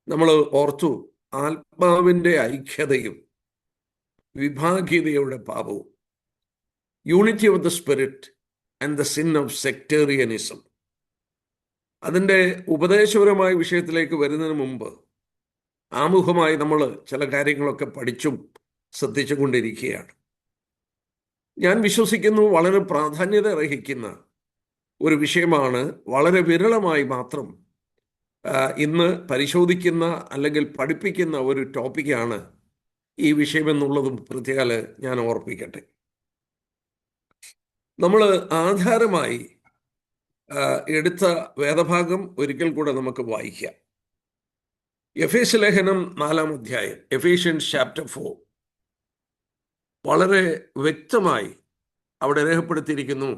നമ്മൾ ഓർത്തു ആത്മാവിൻ്റെ ഐക്യതയും വിഭാഗീയതയുടെ പാപവും, unity of the spirit and the sin of sectarianism. അതിൻ്റെ ഉപദേശപരമായ വിഷയത്തിലേക്ക് വരുന്നതിന് മുമ്പ് ആമുഖമായി നമ്മൾ ചില കാര്യങ്ങളൊക്കെ പഠിച്ചും ശ്രദ്ധിച്ചും കൊണ്ടിരിക്കുകയാണ്. ഞാൻ വിശ്വസിക്കുന്നു വളരെ പ്രാധാന്യത അർഹിക്കുന്ന ഒരു വിഷയമാണ്. വളരെ വിരളമായി മാത്രം ഇന്ന് പരിശോധിക്കുന്ന അല്ലെങ്കിൽ പഠിപ്പിക്കുന്ന ഒരു ടോപ്പിക്കാണ് ഈ വിഷയമെന്നുള്ളതും പ്രത്യേകം ഞാൻ ഓർപ്പിക്കട്ടെ. നമ്മൾ ആധാരമായി എടുത്ത വേദഭാഗം ഒരിക്കൽ കൂടെ നമുക്ക് വായിക്കാം. എഫേസ്യ ലേഖനം 4-ാം അധ്യായം, എഫേഷ്യൻസ് ചാപ്റ്റർ 4, വളരെ വ്യക്തമായി അവിടെ രേഖപ്പെടുത്തിയിരിക്കുന്നു.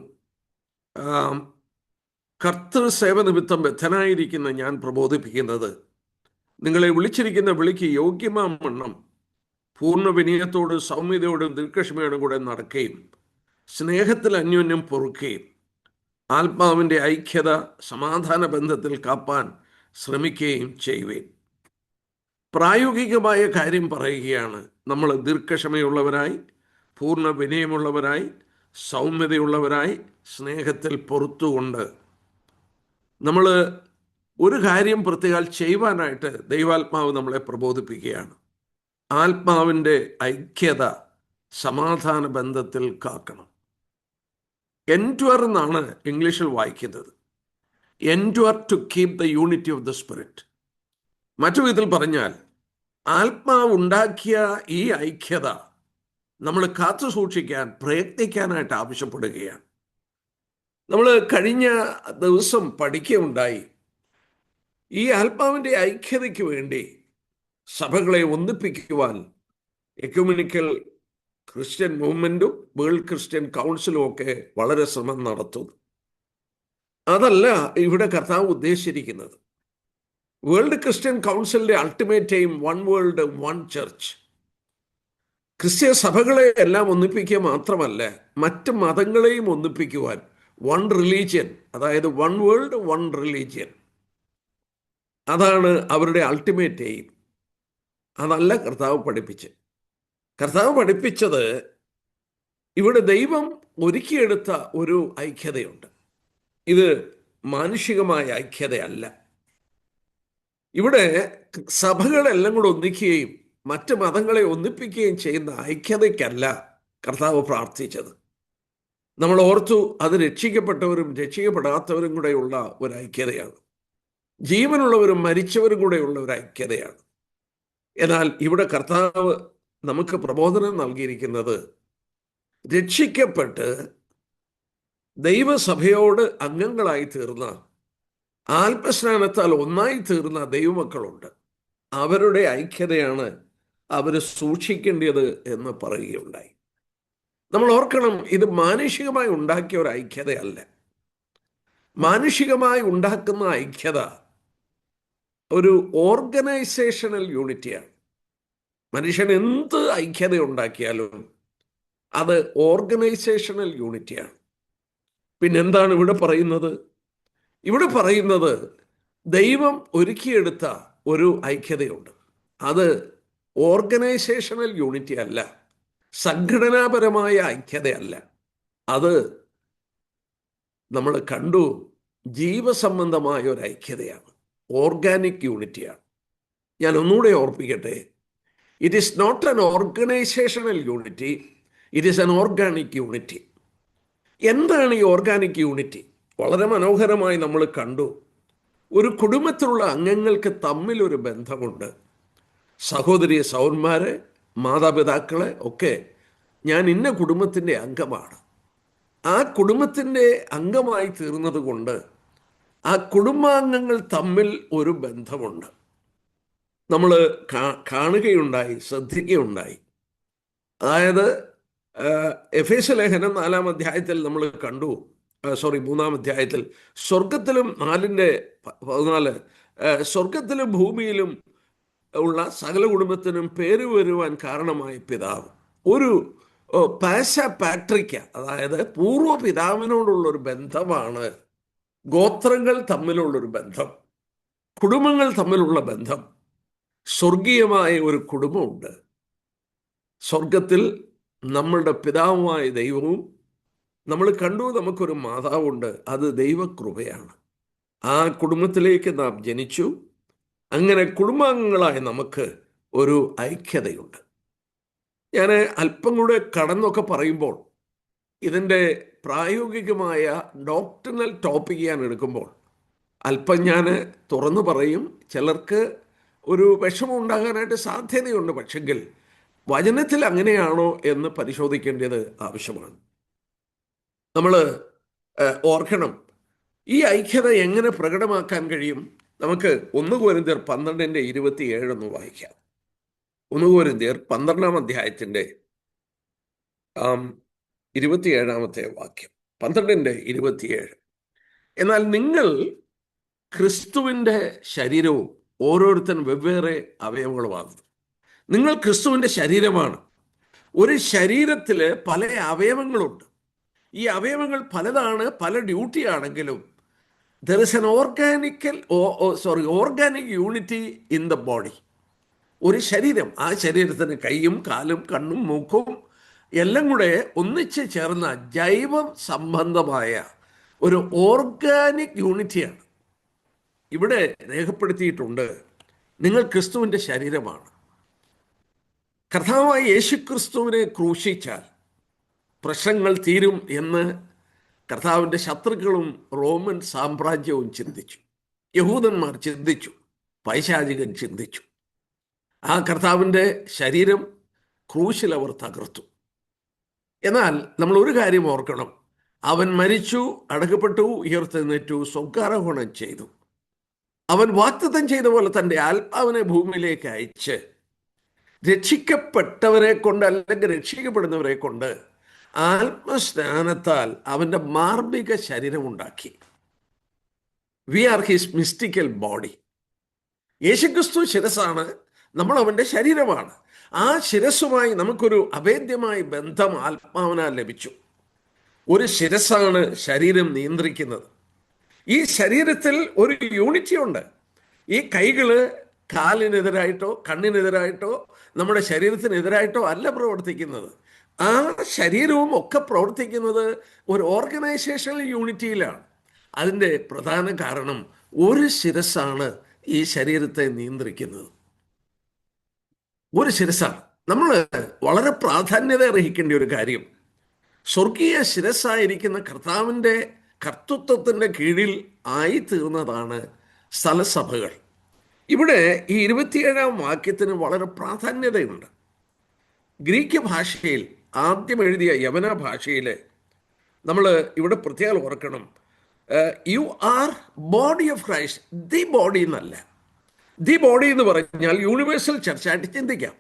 കർത്തൃ സേവനിമിത്തം ബദ്ധനായിരിക്കുന്ന ഞാൻ പ്രബോധിപ്പിക്കുന്നത്, നിങ്ങളെ വിളിച്ചിരിക്കുന്ന വിളിക്ക് യോഗ്യമാം വണ്ണം പൂർണ്ണ വിനയത്തോടും സൗമ്യതയോടും ദീർഘക്ഷമയോടും കൂടെ നടക്കുകയും സ്നേഹത്തിൽ അന്യോന്യം പൊറുക്കുകയും ആത്മാവിൻ്റെ ഐക്യത സമാധാന ബന്ധത്തിൽ കാപ്പാൻ ശ്രമിക്കുകയും ചെയ്യുവേൻ. പ്രായോഗികമായ കാര്യം പറയുകയാണ്. നമ്മൾ ദീർഘക്ഷമയുള്ളവരായി, പൂർണ്ണ വിനയമുള്ളവരായി, സൗമ്യതയുള്ളവരായി, സ്നേഹത്തിൽ പൊറുത്തുകൊണ്ട് നമ്മൾ ഒരു കാര്യം പ്രത്യേകം ചെയ്യുവാനായിട്ട് ദൈവാത്മാവ് നമ്മളെ പ്രബോധിപ്പിക്കുകയാണ്. ആത്മാവിൻ്റെ ഐക്യത സമാധാന ബന്ധത്തിൽ കാക്കണം. എൻഡ്വർ എന്നാണ് ഇംഗ്ലീഷിൽ വായിക്കുന്നത്. Endeavour to keep the unity of the spirit. മറ്റു വിധത്തിൽ പറഞ്ഞാൽ, ആത്മാവ് ഉണ്ടാക്കിയ ഈ ഐക്യത നമ്മൾ കാത്തു സൂക്ഷിക്കാൻ പ്രയത്നിക്കാനായിട്ട് ആവശ്യപ്പെടുകയാണ്. നമ്മൾ കഴിഞ്ഞ ദിവസം പഠിക്കുകയുണ്ടായി, ഈ ആത്മാവിൻ്റെ ഐക്യതയ്ക്ക് വേണ്ടി സഭകളെ ഒന്നിപ്പിക്കുവാൻ എക്യുമെനിക്കൽ ക്രിസ്ത്യൻ മൂവ്മെൻറ്റും വേൾഡ് ക്രിസ്ത്യൻ കൗൺസിലും ഒക്കെ വളരെ ശ്രമം നടത്തുന്നു. അതല്ല ഇവിടെ കർത്താവ് ഉദ്ദേശിച്ചിരിക്കുന്നത്. വേൾഡ് ക്രിസ്ത്യൻ കൗൺസിലിൻ്റെ ultimate aim one world one church. ക്രിസ്ത്യ സഭകളെ എല്ലാം ഒന്നിപ്പിക്കുക മാത്രമല്ല, മറ്റ് മതങ്ങളെയും ഒന്നിപ്പിക്കുവാൻ വൺ റിലീജിയൻ, അതായത് വൺ വേൾഡ് വൺ റിലീജിയൻ, അതാണ് അവരുടെ അൾട്ടിമേറ്റ് എയിം. അതല്ല കർത്താവ് പഠിപ്പിച്ചത്. കർത്താവ് പഠിപ്പിച്ചത് ഇവിടെ ദൈവം ഒരുക്കിയെടുത്ത ഒരു ഐക്യതയുണ്ട്. ഇത് മാനുഷികമായ ഐക്യതയല്ല. ഇവിടെ സഭകളെല്ലാം കൂടെ ഒന്നിക്കുകയും മറ്റ് മതങ്ങളെ ഒന്നിപ്പിക്കുകയും ചെയ്യുന്ന ഐക്യതയ്ക്കല്ല കർത്താവ് പ്രാർത്ഥിച്ചത്. നമ്മൾ ഓർത്തു, അത് രക്ഷിക്കപ്പെട്ടവരും രക്ഷിക്കപ്പെടാത്തവരും കൂടെയുള്ള ഒരു ഐക്യതയാണ്. ജീവനുള്ളവരും മരിച്ചവരും കൂടെയുള്ള ഒരു ഐക്യതയാണ്. എന്നാൽ ഇവിടെ കർത്താവ് നമുക്ക് പ്രബോധനം നൽകിയിരിക്കുന്നത്, രക്ഷിക്കപ്പെട്ട് ദൈവസഭയോട് അംഗങ്ങളായി തീർന്ന, ആത്മസ്നാനത്താൽ ഒന്നായി തീർന്ന ദൈവമക്കളുണ്ട്. അവരുടെ ഐക്യതയാണ് അവർ സൂക്ഷിക്കേണ്ടത് എന്ന് പറയുകയുണ്ടായി. നമ്മൾ ഓർക്കണം, ഇത് മാനുഷികമായി ഉണ്ടാക്കിയ ഒരു ഐക്യതയല്ല. മാനുഷികമായി ഉണ്ടാക്കുന്ന ഐക്യത ഒരു ഓർഗനൈസേഷണൽ യൂണിറ്റിയാണ്. മനുഷ്യൻ എന്ത് ഐക്യത ഉണ്ടാക്കിയാലും അത് ഓർഗനൈസേഷണൽ യൂണിറ്റിയാണ്. പിന്നെന്താണ് ഇവിടെ പറയുന്നത്? ഇവിടെ പറയുന്നത് ദൈവം ഒരുക്കിയെടുത്ത ഒരു ഐക്യതയുണ്ട്. അത് ഓർഗനൈസേഷണൽ യൂണിറ്റി അല്ല, സംഘടനാപരമായ ഐക്യതയല്ല. അത് നമ്മൾ കണ്ടു, ജീവസംബന്ധമായ ഒരു ഐക്യതയാണ്, ഓർഗാനിക് യൂണിറ്റിയാണ്. ഞാൻ ഒന്നുകൂടെ ഓർപ്പിക്കട്ടെ, it is not an organisational unity, it is an organic unity. എന്താണ് ഈ ഓർഗാനിക് യൂണിറ്റി? വളരെ മനോഹരമായി നമ്മൾ കണ്ടു. ഒരു കുടുംബത്തിലുള്ള അംഗങ്ങൾക്ക് തമ്മിലൊരു ബന്ധമുണ്ട്. സഹോദരി സഹോദരന്മാരെ, മാതാപിതാക്കളെ ഒക്കെ, ഞാൻ ഇന്ന കുടുംബത്തിൻ്റെ അംഗമാണ്. ആ കുടുംബത്തിൻ്റെ അംഗമായി തീർന്നത് കൊണ്ട് ആ കുടുംബാംഗങ്ങൾ തമ്മിൽ ഒരു ബന്ധമുണ്ട്. നമ്മൾ കാണുകയുണ്ടായി, ശ്രദ്ധിക്കുകയുണ്ടായി. അതായത് എഫേസ്യ ലേഖനം 4-ാം അധ്യായത്തിൽ നമ്മൾ കണ്ടു, 3-ാം അധ്യായത്തിൽ, സ്വർഗത്തിലും 4:14, സ്വർഗത്തിലും ഭൂമിയിലും ഉള്ള സകല കുടുംബത്തിനും പേര് വരുവാൻ കാരണമായ പിതാവ്. ഒരു പാശ പാട്രിക്ക, അതായത് പൂർവ്വ പിതാവിനോടുള്ളൊരു ബന്ധമാണ് ഗോത്രങ്ങൾ തമ്മിലുള്ളൊരു ബന്ധം, കുടുംബങ്ങൾ തമ്മിലുള്ള ബന്ധം. സ്വർഗീയമായ ഒരു കുടുംബമുണ്ട്. സ്വർഗത്തിൽ നമ്മളുടെ പിതാവുമായ ദൈവവും നമ്മൾ കണ്ടു, നമുക്കൊരു മാതാവുണ്ട്. അത് ദൈവകൃപയാണ്. ആ കുടുംബത്തിലേക്ക് നാം ജനിച്ചു. അങ്ങനെ കുടുംബാംഗങ്ങളായ നമുക്ക് ഒരു ഐക്യതയുണ്ട്. ഞാൻ അല്പം കൂടെ കടന്നൊക്കെ പറയുമ്പോൾ ഇതിൻ്റെ പ്രായോഗികമായ ഡോക്ടറിനൽ ടോപ്പിക് ഞാൻ എടുക്കുമ്പോൾ അല്പം ഞാൻ തുറന്നു പറയും. ചിലർക്ക് ഒരു വിഷമം ഉണ്ടാകാനായിട്ട് സാധ്യതയുണ്ട്. പക്ഷെങ്കിൽ വചനത്തിൽ അങ്ങനെയാണോ എന്ന് പരിശോധിക്കേണ്ടത് ആവശ്യമാണ്. നമ്മൾ ഓർക്കണം, ഈ ഐക്യത എങ്ങനെ പ്രകടമാക്കാൻ കഴിയും? നമുക്ക് 1 കൊരിന്ത്യർ 12:27 ഒന്ന് വായിക്കാം. 1 കൊരിന്ത്യർ 12-ാം അധ്യായത്തിൻ്റെ 27-ാമത്തെ വാക്യം, 12:27. എന്നാൽ നിങ്ങൾ ക്രിസ്തുവിൻ്റെ ശരീരവും ഓരോരുത്തൻ വെവ്വേറെ അവയവങ്ങളുമാകുന്നു. നിങ്ങൾ ക്രിസ്തുവിൻ്റെ ശരീരമാണ്. ഒരു ശരീരത്തിൽ പല അവയവങ്ങളുണ്ട്. ഈ അവയവങ്ങൾ പലതാണ്, പല ഡ്യൂട്ടി ആണെങ്കിലും there is an organic unity in the body. ഒരു ശരീരം, ആ ശരീരത്തിന് കൈയും കാലും കണ്ണും മൂക്കും എല്ലാം കൂടെ ഒന്നിച്ച് ചേർന്ന ജൈവ സംബന്ധമായ ഒരു ഓർഗാനിക് യൂണിറ്റിയാണ്. ഇവിടെ രേഖപ്പെടുത്തിയിട്ടുണ്ട്, നിങ്ങൾ ക്രിസ്തുവിൻ്റെ ശരീരമാണ്. കർത്താവായ യേശുക്രിസ്തുവിനെ ക്രൂശിച്ചാൽ പ്രശ്നങ്ങൾ തീരും എന്ന് കർത്താവിൻ്റെ ശത്രുക്കളും റോമൻ സാമ്രാജ്യവും ചിന്തിച്ചു, യഹൂദന്മാർ ചിന്തിച്ചു, പൈശാചികൻ ചിന്തിച്ചു. ആ കർത്താവിൻ്റെ ശരീരം ക്രൂശിൽ അവർ തകർത്തു. എന്നാൽ നമ്മൾ ഒരു കാര്യം ഓർക്കണം, അവൻ മരിച്ചു, അടക്കപ്പെട്ടു, ഉയർത്തെഴുന്നേറ്റു, സ്വർഗ്ഗാരോഹണം ചെയ്തു. അവൻ വാഗ്ദത്തം ചെയ്ത പോലെ തൻ്റെ ആത്മാവിനെ ഭൂമിയിലേക്ക് അയച്ച് രക്ഷിക്കപ്പെട്ടവരെ കൊണ്ട്, അല്ലെങ്കിൽ രക്ഷിക്കപ്പെടുന്നവരെ കൊണ്ട് ആത്മസ്നാനത്താൽ അവൻ്റെ മാർമിക ശരീരം ഉണ്ടാക്കി. We are his mystical body. യേശുക്രിസ്തു ശിരസ്സാണ്, നമ്മൾ അവൻ്റെ ശരീരമാണ്. ആ ശിരസ്സുമായി നമുക്കൊരു അഭേദ്യമായ ബന്ധം ആത്മാവിനാൽ ലഭിച്ചു. ഒരു ശിരസ്സാണ് ശരീരം നിയന്ത്രിക്കുന്നത്. ഈ ശരീരത്തിൽ ഒരു യൂണിറ്റി ഉണ്ട്. ഈ കൈകൾ കാലിനെതിരായിട്ടോ കണ്ണിനെതിരായിട്ടോ നമ്മുടെ ശരീരത്തിനെതിരായിട്ടോ അല്ല പ്രവർത്തിക്കുന്നത്. ആ ശരീരവും ഒക്കെ പ്രവർത്തിക്കുന്നത് ഒരു ഓർഗനൈസേഷണൽ യൂണിറ്റിയിലാണ്. അതിൻ്റെ പ്രധാന കാരണം ഒരു ശിരസ്സാണ് ഈ ശരീരത്തെ നിയന്ത്രിക്കുന്നത്. ഒരു ശിരസ്സാണ്. നമ്മൾ വളരെ പ്രാധാന്യത അർഹിക്കേണ്ട ഒരു കാര്യം, സ്വർഗീയ ശിരസ്സായിരിക്കുന്ന കർത്താവിൻ്റെ കർത്തൃത്വത്തിൻ്റെ കീഴിൽ ആയിത്തീർന്നതാണ് സ്ഥലസഭകൾ. ഇവിടെ ഈ 27-ാം വാക്യത്തിന് വളരെ പ്രാധാന്യതയുണ്ട്. ഗ്രീക്ക് ഭാഷയിൽ ആദ്യം എഴുതിയ യവന ഭാഷയിൽ നമ്മൾ ഇവിടെ പ്രത്യേകം ഓർക്കണം, you are body of Christ. The body എന്നല്ല. ദി ബോഡി എന്ന് പറഞ്ഞാൽ യൂണിവേഴ്സൽ ചർച്ചായിട്ട് ചിന്തിക്കാം.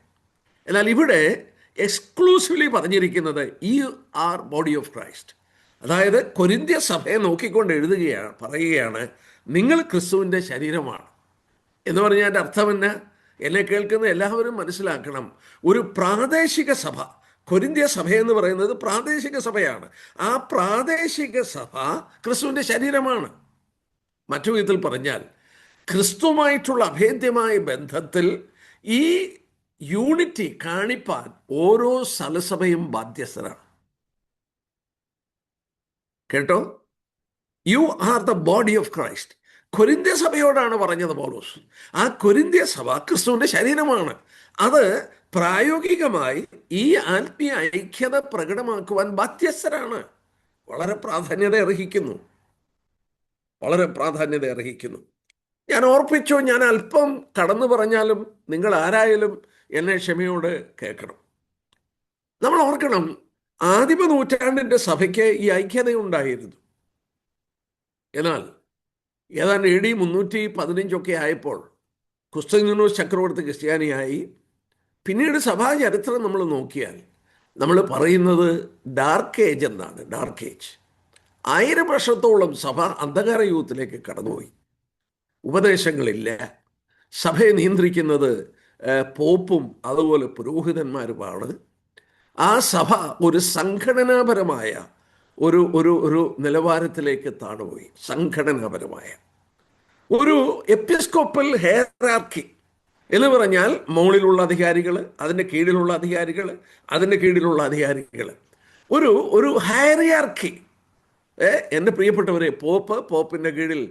എന്നാൽ ഇവിടെ എക്സ്ക്ലൂസീവ്ലി പറഞ്ഞിരിക്കുന്നത് you are body of Christ. അതായത് കൊരിന്ത്യ സഭയെ നോക്കിക്കൊണ്ട് പറയുകയാണ്, നിങ്ങൾ ക്രിസ്തുവിൻ്റെ ശരീരമാണ് എന്ന് പറഞ്ഞാൽ അർത്ഥം എന്നാ? എന്നെ കേൾക്കുന്ന എല്ലാവരും മനസ്സിലാക്കണം, ഒരു പ്രാദേശിക സഭ, കൊരിന്ത്യ സഭ എന്ന് പറയുന്നത് പ്രാദേശിക സഭയാണ്. ആ പ്രാദേശിക സഭ ക്രിസ്തുവിൻ്റെ ശരീരമാണ്. മറ്റു വിധത്തിൽ പറഞ്ഞാൽ ക്രിസ്തുവുമായിട്ടുള്ള അഭേദ്യമായ ബന്ധത്തിൽ ഈ യൂണിറ്റി കാണിപ്പാൻ ഓരോ സ്ഥലസഭയും ബാധ്യസ്ഥരാണ്. കേട്ടോ, you are the body of Christ. കൊരിന്ത്യ സഭയോടാണ് പറഞ്ഞത് പൗലോസ്. ആ കൊരിന്ത്യ സഭ ക്രിസ്തുവിൻ്റെ ശരീരമാണ്. അത് പ്രായോഗികമായി ഈ ആത്മീയ ഐക്യത പ്രകടമാക്കുവാൻ ബാധ്യസ്ഥരാണ്. വളരെ പ്രാധാന്യത അർഹിക്കുന്നു, വളരെ പ്രാധാന്യത അർഹിക്കുന്നു. ഞാൻ ഓർപ്പിച്ചു, ഞാൻ അല്പം കടന്നു പറഞ്ഞാലും നിങ്ങൾ ആരായാലും എന്നെ ക്ഷമയോട് കേൾക്കണം. നമ്മൾ ഓർക്കണം, ആദിമ നൂറ്റാണ്ടിൻ്റെ സഭയ്ക്ക് ഈ ഐക്യതയുണ്ടായിരുന്നു. എന്നാൽ ഏതാണ്ട് AD 315 ആയപ്പോൾ കുസ്തന്തിനോസ് ചക്രവർത്തി ക്രിസ്ത്യാനിയായി. പിന്നീട് സഭാ ചരിത്രം നമ്മൾ നോക്കിയാൽ നമ്മൾ പറയുന്നത് ഡാർക്ക് ഏജ് എന്നാണ്. Dark age. 1000 വർഷത്തോളം സഭ അന്ധകാര യുഗത്തിലേക്ക് കടന്നുപോയി. ഉപദേശങ്ങളില്ല. സഭയെ നിയന്ത്രിക്കുന്നത് പോപ്പും അതുപോലെ പുരോഹിതന്മാരുമാണ്. ആ സഭ ഒരു സംഘടനാപരമായ ഒരു ഒരു ഒരു നിലവാരത്തിലേക്ക് താണുപോയി. സംഘടനാപരമായ ഒരു എപ്പിസ്കോപ്പൽ ഹെയറാർക്കി, എന്ന് പറഞ്ഞാൽ മുകളിലുള്ള അധികാരികൾ, അതിൻ്റെ കീഴിലുള്ള അധികാരികൾ, അതിൻ്റെ കീഴിലുള്ള അധികാരികൾ, ഒരു ഒരു ഹയറിയാർക്കി. എൻ്റെ പ്രിയപ്പെട്ടവരെ, പോപ്പിൻ്റെ കീഴിൽ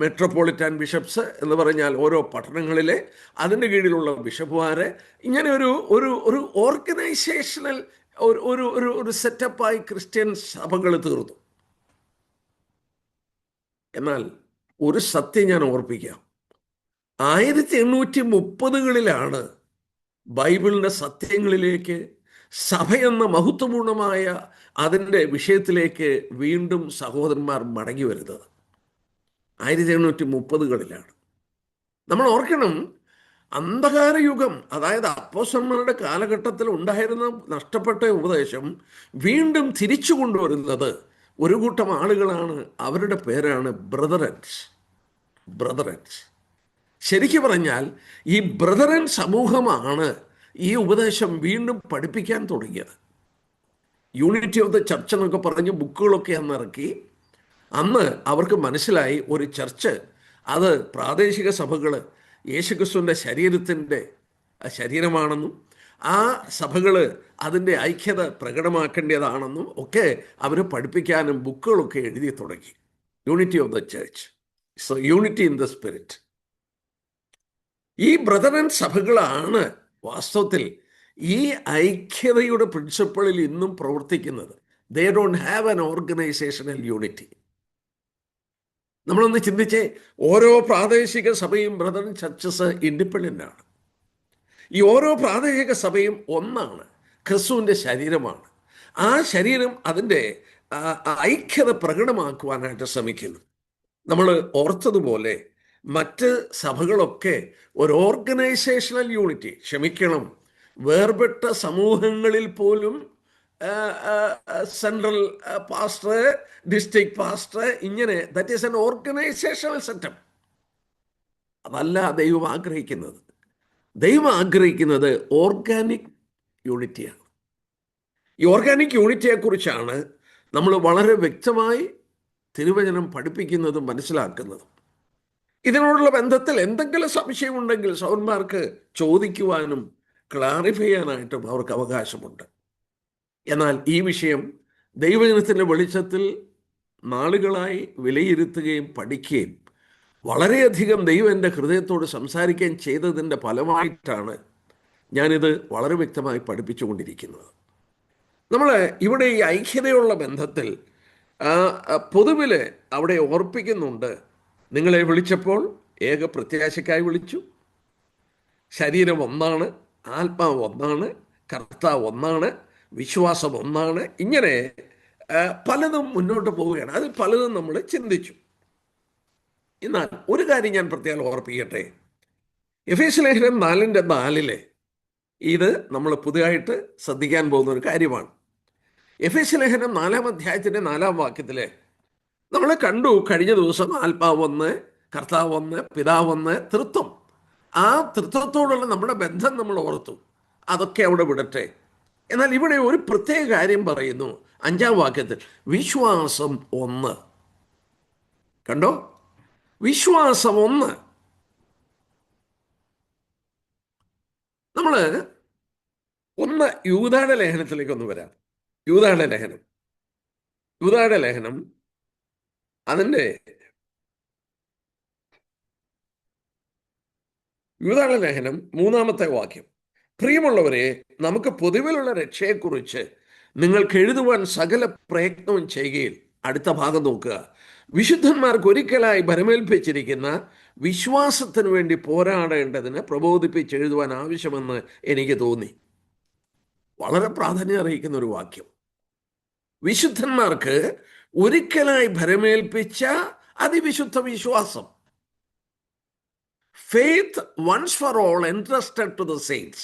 മെട്രോപൊളിറ്റൻ ബിഷപ്സ് എന്ന് പറഞ്ഞാൽ ഓരോ പട്ടണങ്ങളിലെ അതിൻ്റെ കീഴിലുള്ള ബിഷപ്പുമാരെ, ഇങ്ങനെ ഒരു ഒരു ഒരു ഓർഗനൈസേഷണൽ ഒരു ഒരു ഒരു ഒരു സെറ്റപ്പായി ക്രിസ്ത്യൻ സഭകൾ തീർന്നു. എന്നാൽ ഒരു സത്യം ഞാൻ ഓർപ്പിക്കാം, 1830കളിലാണ് ബൈബിളിൻ്റെ സത്യങ്ങളിലേക്ക്, സഭയെന്ന മഹത്വപൂർണമായ അതിൻ്റെ വിഷയത്തിലേക്ക് വീണ്ടും സഹോദരന്മാർ മടങ്ങി വരുന്നത്. 1830കളിലാണ്. നമ്മൾ ഓർക്കണം, അന്ധകാരയുഗം, അതായത് അപ്പോസ്തലന്മാരുടെ കാലഘട്ടത്തിൽ ഉണ്ടായിരുന്ന നഷ്ടപ്പെട്ട ഉപദേശം വീണ്ടും തിരിച്ചു കൊണ്ടുവരുന്നത് ഒരു കൂട്ടം ആളുകളാണ്. അവരുടെ പേരാണ് ബ്രദറൻസ്. ശരിക്കു പറഞ്ഞാൽ ഈ ബ്രദറൻ സമൂഹമാണ് ഈ ഉപദേശം വീണ്ടും പഠിപ്പിക്കാൻ തുടങ്ങിയത്. യൂണിറ്റി ഓഫ് ദ ചർച്ച് എന്നൊക്കെ പറഞ്ഞ് ബുക്കുകളൊക്കെ അന്ന് ഇറക്കി. അന്ന് അവർക്ക് മനസ്സിലായി ഒരു ചർച്ച് അത് പ്രാദേശിക സഭകൾ യേശുക്രിസ്തുവിൻ്റെ ശരീരത്തിൻ്റെ ശരീരമാണെന്നും ആ സഭകൾ അതിൻ്റെ ഐക്യത പ്രകടമാക്കേണ്ടതാണെന്നും ഒക്കെ അവർ പഠിപ്പിക്കാനും ബുക്കുകളൊക്കെ എഴുതി തുടങ്ങി. Unity of the church, so unity in the spirit. ഈ ബ്രദറൻ സഭകളാണ് വാസ്തവത്തിൽ ഈ ഐക്യതയുടെ പ്രിൻസിപ്പിളിൽ ഇന്നും പ്രവർത്തിക്കുന്നത്. They don't have an organisational unity. നമ്മളൊന്ന് ചിന്തിച്ചേ, ഓരോ പ്രാദേശിക സഭയും ബ്രദറൻ ചർച്ചസ് ഇൻഡിപെൻഡൻ്റ് ആണ്. ഈ ഓരോ പ്രാദേശിക സഭയും ഒന്നാണ്, ക്രിസ്തുവിൻ്റെ ശരീരമാണ്. ആ ശരീരം അതിൻ്റെ ഐക്യത പ്രകടമാക്കുവാനായിട്ട് ശ്രമിക്കുന്നു. നമ്മൾ ഓർത്തതുപോലെ മറ്റ് സഭകളൊക്കെ ഒരു ഓർഗനൈസേഷണൽ യൂണിറ്റി, ക്ഷമിക്കണം, വേർപെട്ട സമൂഹങ്ങളിൽ പോലും സെൻട്രൽ പാസ്റ്റർ, ഡിസ്ട്രിക്ട് പാസ്റ്റർ, ഇങ്ങനെ that is an organisational setup. അതല്ല ദൈവം ആഗ്രഹിക്കുന്നത്. ദൈവം ആഗ്രഹിക്കുന്നത് ഓർഗാനിക് യൂണിറ്റിയാണ്. ഈ ഓർഗാനിക് യൂണിറ്റിയെക്കുറിച്ചാണ് നമ്മൾ വളരെ വ്യക്തമായി തിരുവചനം പഠിപ്പിക്കുന്നതും മനസ്സിലാക്കുന്നതും. ഇതിനോടുള്ള ബന്ധത്തിൽ എന്തെങ്കിലും സംശയമുണ്ടെങ്കിൽ സഹോദരന്മാർക്ക് ചോദിക്കുവാനും ക്ലാരിഫൈ ചെയ്യാനായിട്ടും അവർക്ക് അവകാശമുണ്ട്. എന്നാൽ ഈ വിഷയം ദൈവജനത്തിൻ്റെ വെളിച്ചത്തിൽ നാളുകളായി വിലയിരുത്തുകയും പഠിക്കുകയും വളരെയധികം ദൈവം എൻ്റെ ഹൃദയത്തോട് സംസാരിക്കുകയും ചെയ്തതിൻ്റെ ഫലമായിട്ടാണ് ഞാനിത് വളരെ വ്യക്തമായി പഠിപ്പിച്ചുകൊണ്ടിരിക്കുന്നത്. നമ്മൾ ഇവിടെ ഈ ഐക്യതയുള്ള ബന്ധത്തിൽ പൊതുവിൽ അവിടെ ഓർപ്പിക്കുന്നുണ്ട്, നിങ്ങളെ വിളിച്ചപ്പോൾ ഏക പ്രത്യാശയ്ക്കായി വിളിച്ചു, ശരീരം ഒന്നാണ്, ആത്മാവ് ഒന്നാണ്, കർത്താവ് ഒന്നാണ്, വിശ്വാസം ഒന്നാണ്. ഇങ്ങനെ പലതും മുന്നോട്ട് പോവുകയാണ്. അത് പലതും നമ്മൾ ചിന്തിച്ചു. എന്നാൽ ഒരു കാര്യം ഞാൻ പ്രത്യേകം ഓർപ്പിക്കട്ടെ. എഫേസ്യ ലേഖനം 4:4 ഇത് നമ്മൾ പുതുതായിട്ട് ശ്രദ്ധിക്കാൻ പോകുന്ന ഒരു കാര്യമാണ്. എഫേസ്യ ലേഖനം 4-ാം അധ്യായത്തിൻ്റെ 4-ാം വാക്യത്തിൽ നമ്മൾ കണ്ടു കഴിഞ്ഞ ദിവസം, ആത്മാവ് ഒന്ന്, കർത്താവ് ഒന്ന്, പിതാവ് ഒന്ന്, തൃത്വം. ആ തൃത്വത്തോടുള്ള നമ്മുടെ ബന്ധം നമ്മൾ ഓർത്തു. അതൊക്കെ അവിടെ വിടട്ടെ. എന്നാൽ ഇവിടെ ഒരു പ്രത്യേക കാര്യം പറയുന്നു 5-ാം വാക്യത്തിൽ, വിശ്വാസം ഒന്ന്. കണ്ടോ? വിശ്വാസം ഒന്ന്. നമ്മൾ ഒന്ന് യൂദായുടെ ലേഖനത്തിലേക്കൊന്ന് വരാം. യൂദായുടെ ലേഖനം അതിൻ്റെ യൂദായുടെ ലേഖനം 3-ാമത്തെ വാക്യം, പ്രിയമുള്ളവരെ, നമുക്ക് പൊതുവിലുള്ള രക്ഷയെക്കുറിച്ച് നിങ്ങൾക്ക് എഴുതുവാൻ സകല പ്രയത്നവും ചെയ്യുകയിൽ, അടുത്ത ഭാഗം നോക്കുക, വിശുദ്ധന്മാർക്ക് ഒരിക്കലായി ഭരമേൽപ്പിച്ചിരിക്കുന്ന വിശ്വാസത്തിന് വേണ്ടി പോരാടേണ്ടതിന് പ്രബോധിപ്പിച്ചെഴുതുവാൻ ആവശ്യമെന്ന് എനിക്ക് തോന്നി. വളരെ പ്രാധാന്യം അറിയിക്കുന്ന ഒരു വാക്യം. വിശുദ്ധന്മാർക്ക് ഒരിക്കലായി ഭരമേൽപ്പിച്ച അതിവിശുദ്ധ വിശ്വാസം, faith once for all entrusted to the saints.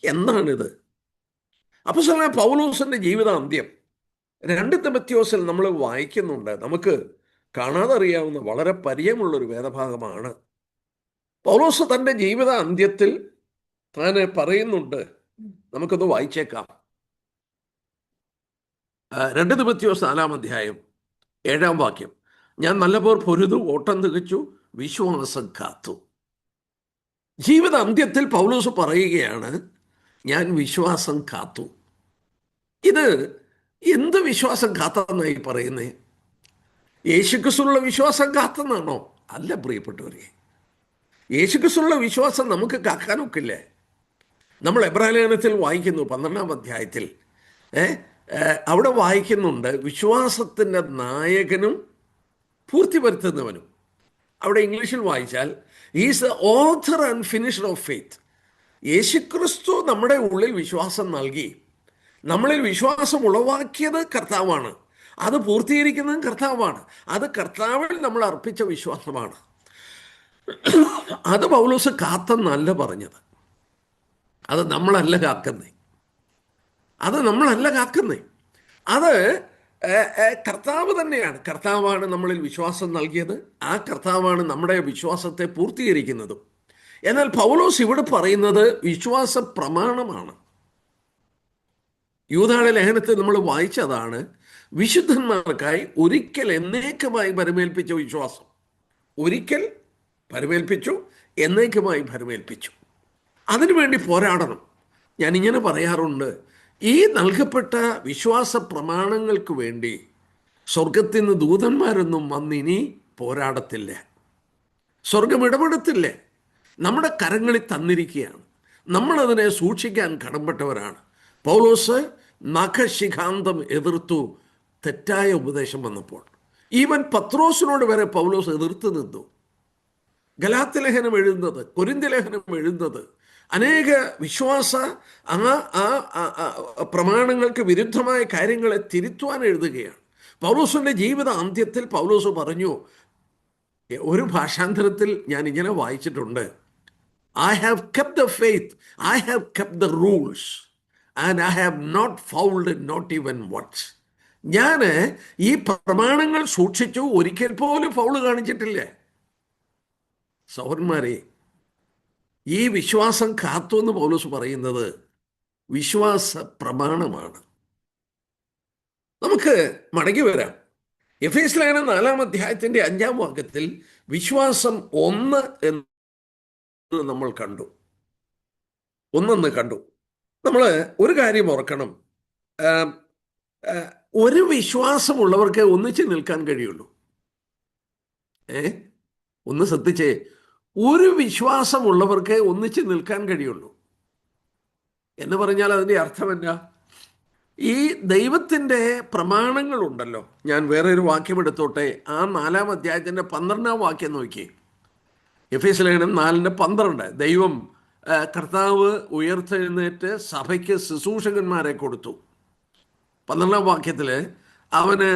എന്താണിത്? അപ്പോസ്തലനായ പൗലോസിന്റെ ജീവിതാന്ത്യം 2 തിമോഥെയോസിൽ നമ്മൾ വായിക്കുന്നുണ്ട്. നമുക്ക് കാണാതെ അറിയാവുന്ന വളരെ പരിചയമുള്ളൊരു വേദഭാഗമാണ്. പൗലോസ് തൻ്റെ ജീവിതാന്ത്യത്തിൽ താൻ പറയുന്നുണ്ട്. നമുക്കൊന്ന് വായിച്ചേക്കാം. 2 തിമോഥെയോസ് 4-ാം അധ്യായം 7-ാം വാക്യം, ഞാൻ നല്ലപോർ പൊരുതു, ഓട്ടം തികച്ചു, വിശ്വാസം കാത്തു. ജീവിത അന്ത്യത്തിൽ പൗലോസ് പറയുകയാണ്, ഞാൻ വിശ്വാസം കാത്തു. ഇത് എന്ത് വിശ്വാസം കാത്തെന്നായി പറയുന്നേ? യേശുക്രിസ്തുവിലുള്ള വിശ്വാസം കാത്തെന്നാണോ? അല്ല പ്രിയപ്പെട്ടവരെ, യേശുക്രിസ്തുവിലുള്ള വിശ്വാസം നമുക്ക് കാക്കാനൊക്കില്ലേ? നമ്മൾ എബ്രായ ലേഖനത്തിൽ വായിക്കുന്നു 12-ാം അധ്യായത്തിൽ അവിടെ വായിക്കുന്നുണ്ട്, വിശ്വാസത്തിൻ്റെ നായകനും പൂർത്തി വരുത്തുന്നവനും. അവിടെ ഇംഗ്ലീഷിൽ വായിച്ചാൽ is the author and finisher of faith. യേശുക്രിസ്തു നമ്മുടെ ഉള്ളിൽ വിശ്വാസം നൽകി, നമ്മളിൽ വിശ്വാസം ഉളവാക്കിയത് കർത്താവാണ്, അത് പൂർത്തീകരിക്കുന്നതും കർത്താവാണ്. അത് കർത്താവിൽ നമ്മൾ അർപ്പിച്ച വിശ്വാസമാണ്. അത് പൗലോസ് കാത്തെന്നല്ല പറഞ്ഞത്. അത് നമ്മളല്ല കാക്കുന്നേ, അത് കർത്താവ് തന്നെയാണ്. കർത്താവാണ് നമ്മളിൽ വിശ്വാസം നൽകിയത്, ആ കർത്താവാണ് നമ്മുടെ വിശ്വാസത്തെ പൂർത്തീകരിക്കുന്നതും. എന്നാൽ പൗലോസ് ഇവിടെ പറയുന്നത് വിശ്വാസ പ്രമാണമാണ്. യൂദായുടെ ലേഖനത്തിൽ നമ്മൾ വായിച്ചതാണ്, വിശുദ്ധന്മാർക്കായി ഒരിക്കൽ എന്നേക്കുമായി ഭരമേൽപ്പിച്ച വിശ്വാസം. ഒരിക്കൽ ഭരമേൽപ്പിച്ചു, എന്നേക്കുമായി ഭരമേൽപ്പിച്ചു. അതിനുവേണ്ടി പോരാടണം. ഞാനിങ്ങനെ പറയാറുണ്ട്, ഈ നൽകപ്പെട്ട വിശ്വാസ പ്രമാണങ്ങൾക്ക് വേണ്ടി സ്വർഗത്തിൽ നിന്ന് ദൂതന്മാരൊന്നും വന്നിനി പോരാടത്തില്ല, സ്വർഗം ഇടപെടത്തില്ലേ. നമ്മുടെ കരങ്ങളിൽ തന്നിരിക്കുകയാണ്, നമ്മളതിനെ സൂക്ഷിക്കാൻ കടമ്പെട്ടവരാണ്. പൗലോസ് നഖശിഖാന്തം എതിർത്തു തെറ്റായ ഉപദേശം വന്നപ്പോൾ. ഈവൻ പത്രോസിനോട് വരെ പൗലോസ് എതിർത്ത് നിന്നു. ഗലാത്യ ലേഖനം എഴുതുന്നത്, കൊരിന്ത്യ ലേഖനം എഴുതുന്നത് അനേക വിശ്വാസ പ്രമാണങ്ങൾക്ക് വിരുദ്ധമായ കാര്യങ്ങളെ തിരുത്തുവാൻ എഴുതുകയാണ്. പൗലോസിൻ്റെ ജീവിത അന്ത്യത്തിൽ പൗലോസ് പറഞ്ഞു, ഒരു ഭാഷാന്തരത്തിൽ ഞാൻ ഇങ്ങനെ വായിച്ചിട്ടുണ്ട്, I have kept the faith, I have kept the rules, and I have not fouled not even once. ഞാൻ ഈ പ്രമാണങ്ങൾ സൂക്ഷിച്ചു, ഒരിക്കൽ പോലും ഫൗള് കാണിച്ചിട്ടില്ല. സഹോദരന്മാരെ, ഈ വിശ്വാസം കാത്തു എന്ന് പൗലോസ് പറയുന്നത് വിശ്വാസ പ്രമാണമാണ്. നമുക്ക് മടങ്ങി വരാം. എഫേസ്യ ലേഖനം 4-ാം അധ്യായത്തിൻ്റെ 5-ാം വാക്യത്തിൽ വിശ്വാസം ഒന്ന് എന്ന് നമ്മൾ കണ്ടു. നമ്മൾ ഒരു കാര്യം ഓർക്കണം, ഒരു വിശ്വാസമുള്ളവർക്ക് ഒന്നിച്ച് നിൽക്കാൻ കഴിയുള്ളൂ. ഒന്ന് ശ്രദ്ധിച്ചേ, ഒരു വിശ്വാസമുള്ളവർക്ക് ഒന്നിച്ച് നിൽക്കാൻ കഴിയുള്ളൂ എന്ന് പറഞ്ഞാൽ അതിൻ്റെ അർത്ഥം എന്നാ? ഈ ദൈവത്തിൻ്റെ പ്രമാണങ്ങളുണ്ടല്ലോ. ഞാൻ വേറെ ഒരു വാക്യം എടുത്തോട്ടെ, ആ 4-ാം അധ്യായത്തിൻ്റെ 12-ാം വാക്യം നോക്കി. എഫേസ്യ ലേഖനം 4:12. ദൈവം കർത്താവ് ഉയർത്തെഴുന്നേറ്റ് സഭയ്ക്ക് ശുശ്രൂഷകന്മാരെ കൊടുത്തു. 12-ാം വാക്യത്തിൽ അവന്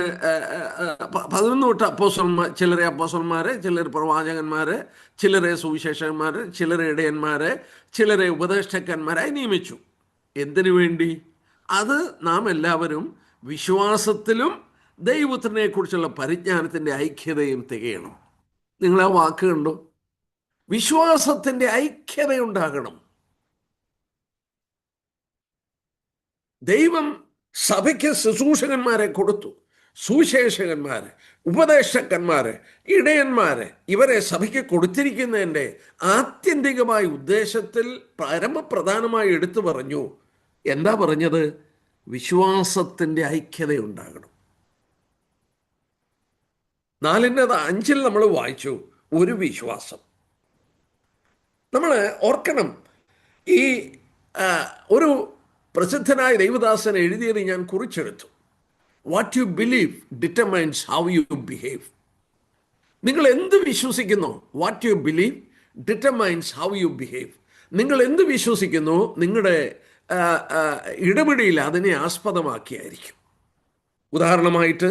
11 തൊട്ട് അപ്പോസ്തലന്മാർ, ചിലരെ അപ്പോസ്തലന്മാരെ, ചിലർ പ്രവാചകന്മാരെ, ചിലരെ സുവിശേഷകന്മാരെ, ചിലരെ ഇടയന്മാരെ, ചിലരെ ഉപദേഷ്ടാക്കന്മാരായി നിയമിച്ചു. എന്തിനു വേണ്ടി? അത് നാം എല്ലാവരും വിശ്വാസത്തിലും ദൈവത്തിനെ കുറിച്ചുള്ള പരിജ്ഞാനത്തിൻ്റെ ഐക്യതയും തികയണം. നിങ്ങൾ ആ വാക്ക് കണ്ടോ? വിശ്വാസത്തിൻ്റെ ഐക്യതയുണ്ടാകണം. ദൈവം സഭയ്ക്ക് ശുശ്രൂഷകന്മാരെ കൊടുത്തു, സുവിശേഷകന്മാരെ, ഉപദേശകന്മാരെ, ഇടയന്മാരെ. ഇവരെ സഭയ്ക്ക് കൊടുത്തിരിക്കുന്നതിൻ്റെ ആത്യന്തികമായ ഉദ്ദേശത്തിൽ പരമപ്രധാനമായി എടുത്തു പറഞ്ഞു. എന്താ പറഞ്ഞത്? വിശ്വാസത്തിൻ്റെ ഐക്യതയുണ്ടാകണം. 4:5 നമ്മൾ വായിച്ചു, ഒരു വിശ്വാസം. നമ്മൾ ഓർക്കണം, ഈ ഒരു പ്രസിദ്ധനായ ദൈവദാസൻ എഴുതിയത് ഞാൻ കുറിച്ചെടുത്തു. What you believe determines how you behave. നിങ്ങൾ എന്ത് വിശ്വസിക്കുന്നു, what you believe determines how you behave. നിങ്ങൾ എന്ത് വിശ്വസിക്കുന്നു, നിങ്ങളുടെ ഇടപെടിയിൽ അതിനെ ആസ്പദമാക്കിയായിരിക്കും. ഉദാഹരണമായിട്ട്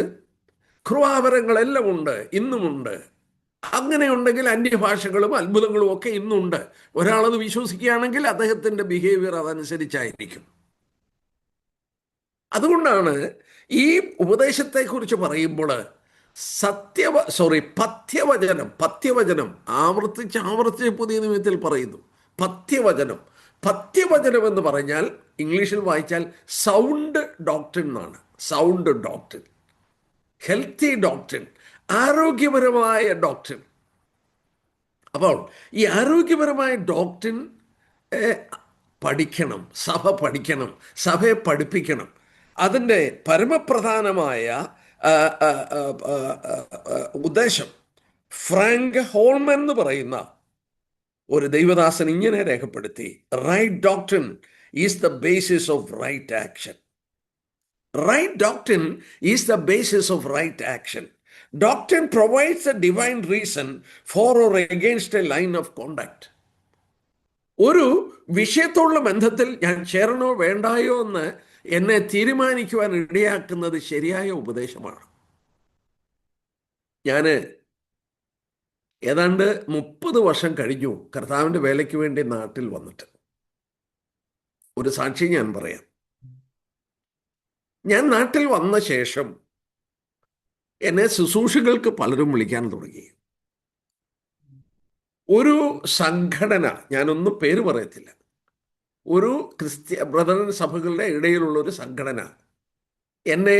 കൃപാവരങ്ങളെല്ലാം ഉണ്ട്, ഇന്നുമുണ്ട്. അങ്ങനെയുണ്ടെങ്കിൽ അന്യഭാഷകളും അത്ഭുതങ്ങളും ഒക്കെ ഇന്നുണ്ട്. ഒരാളത് വിശ്വസിക്കുകയാണെങ്കിൽ അദ്ദേഹത്തിൻ്റെ ബിഹേവിയർ അതനുസരിച്ചായിരിക്കും. അതുകൊണ്ടാണ് ഈ ഉപദേശത്തെക്കുറിച്ച് പറയുമ്പോൾ പഥ്യവചനം ആവർത്തിച്ച് പുതിയ നിയമത്തിൽ പറയുന്നു. പഥ്യവചനം എന്ന് പറഞ്ഞാൽ ഇംഗ്ലീഷിൽ വായിച്ചാൽ സൗണ്ട് ഡോക്ട്രിൻ എന്നാണ്. സൗണ്ട് ഡോക്ട്രിൻ, ഹെൽത്തി ഡോക്ട്രിൻ, ആരോഗ്യപരമായ ഡോക്ട്രിൻ. അപ്പോൾ ഈ ആരോഗ്യപരമായ ഡോക്ട്രിൻ പഠിക്കണം, സഭ പഠിക്കണം, സഭയെ പഠിപ്പിക്കണം. അതിൻ്റെ പരമപ്രധാനമായ ആ, ആ, ആ, ആ, ആ, ഉദ്ദേശം ഫ്രാങ്ക് ഹോൾമൻ എന്ന് പറയുന്ന ഒരു ദൈവദാസൻ ഇങ്ങനെ രേഖപ്പെടുത്തി: right doctrine is the basis of right action. Right doctrine is the basis of right action. Doctrine provides a divine reason for or against a line of conduct. ഒരു വിഷയത്തോടുള്ള ബന്ധത്തിൽ ഞാൻ ചേരണോ വേണ്ടായോ എന്ന് എന്നെ തീരുമാനിക്കുവാൻ ഇടയാക്കുന്നത് ശരിയായ ഉപദേശമാണ്. ഞാൻ ഏതാണ്ട് 30 വർഷം കഴിഞ്ഞു കർത്താവിൻ്റെ വേലയ്ക്ക് വേണ്ടി നാട്ടിൽ വന്നിട്ട്. ഒരു സാക്ഷി ഞാൻ പറയാം. ഞാൻ നാട്ടിൽ വന്ന ശേഷം എന്നെ ശുശ്രൂഷകൾക്ക് പലരും വിളിക്കാൻ തുടങ്ങി. ഒരു സംഘടന, ഞാനൊന്നും പേര് പറയത്തില്ല, ഒരു ബ്രദറൻ സഭകളുടെ ഇടയിലുള്ള ഒരു സംഘടന എന്നെ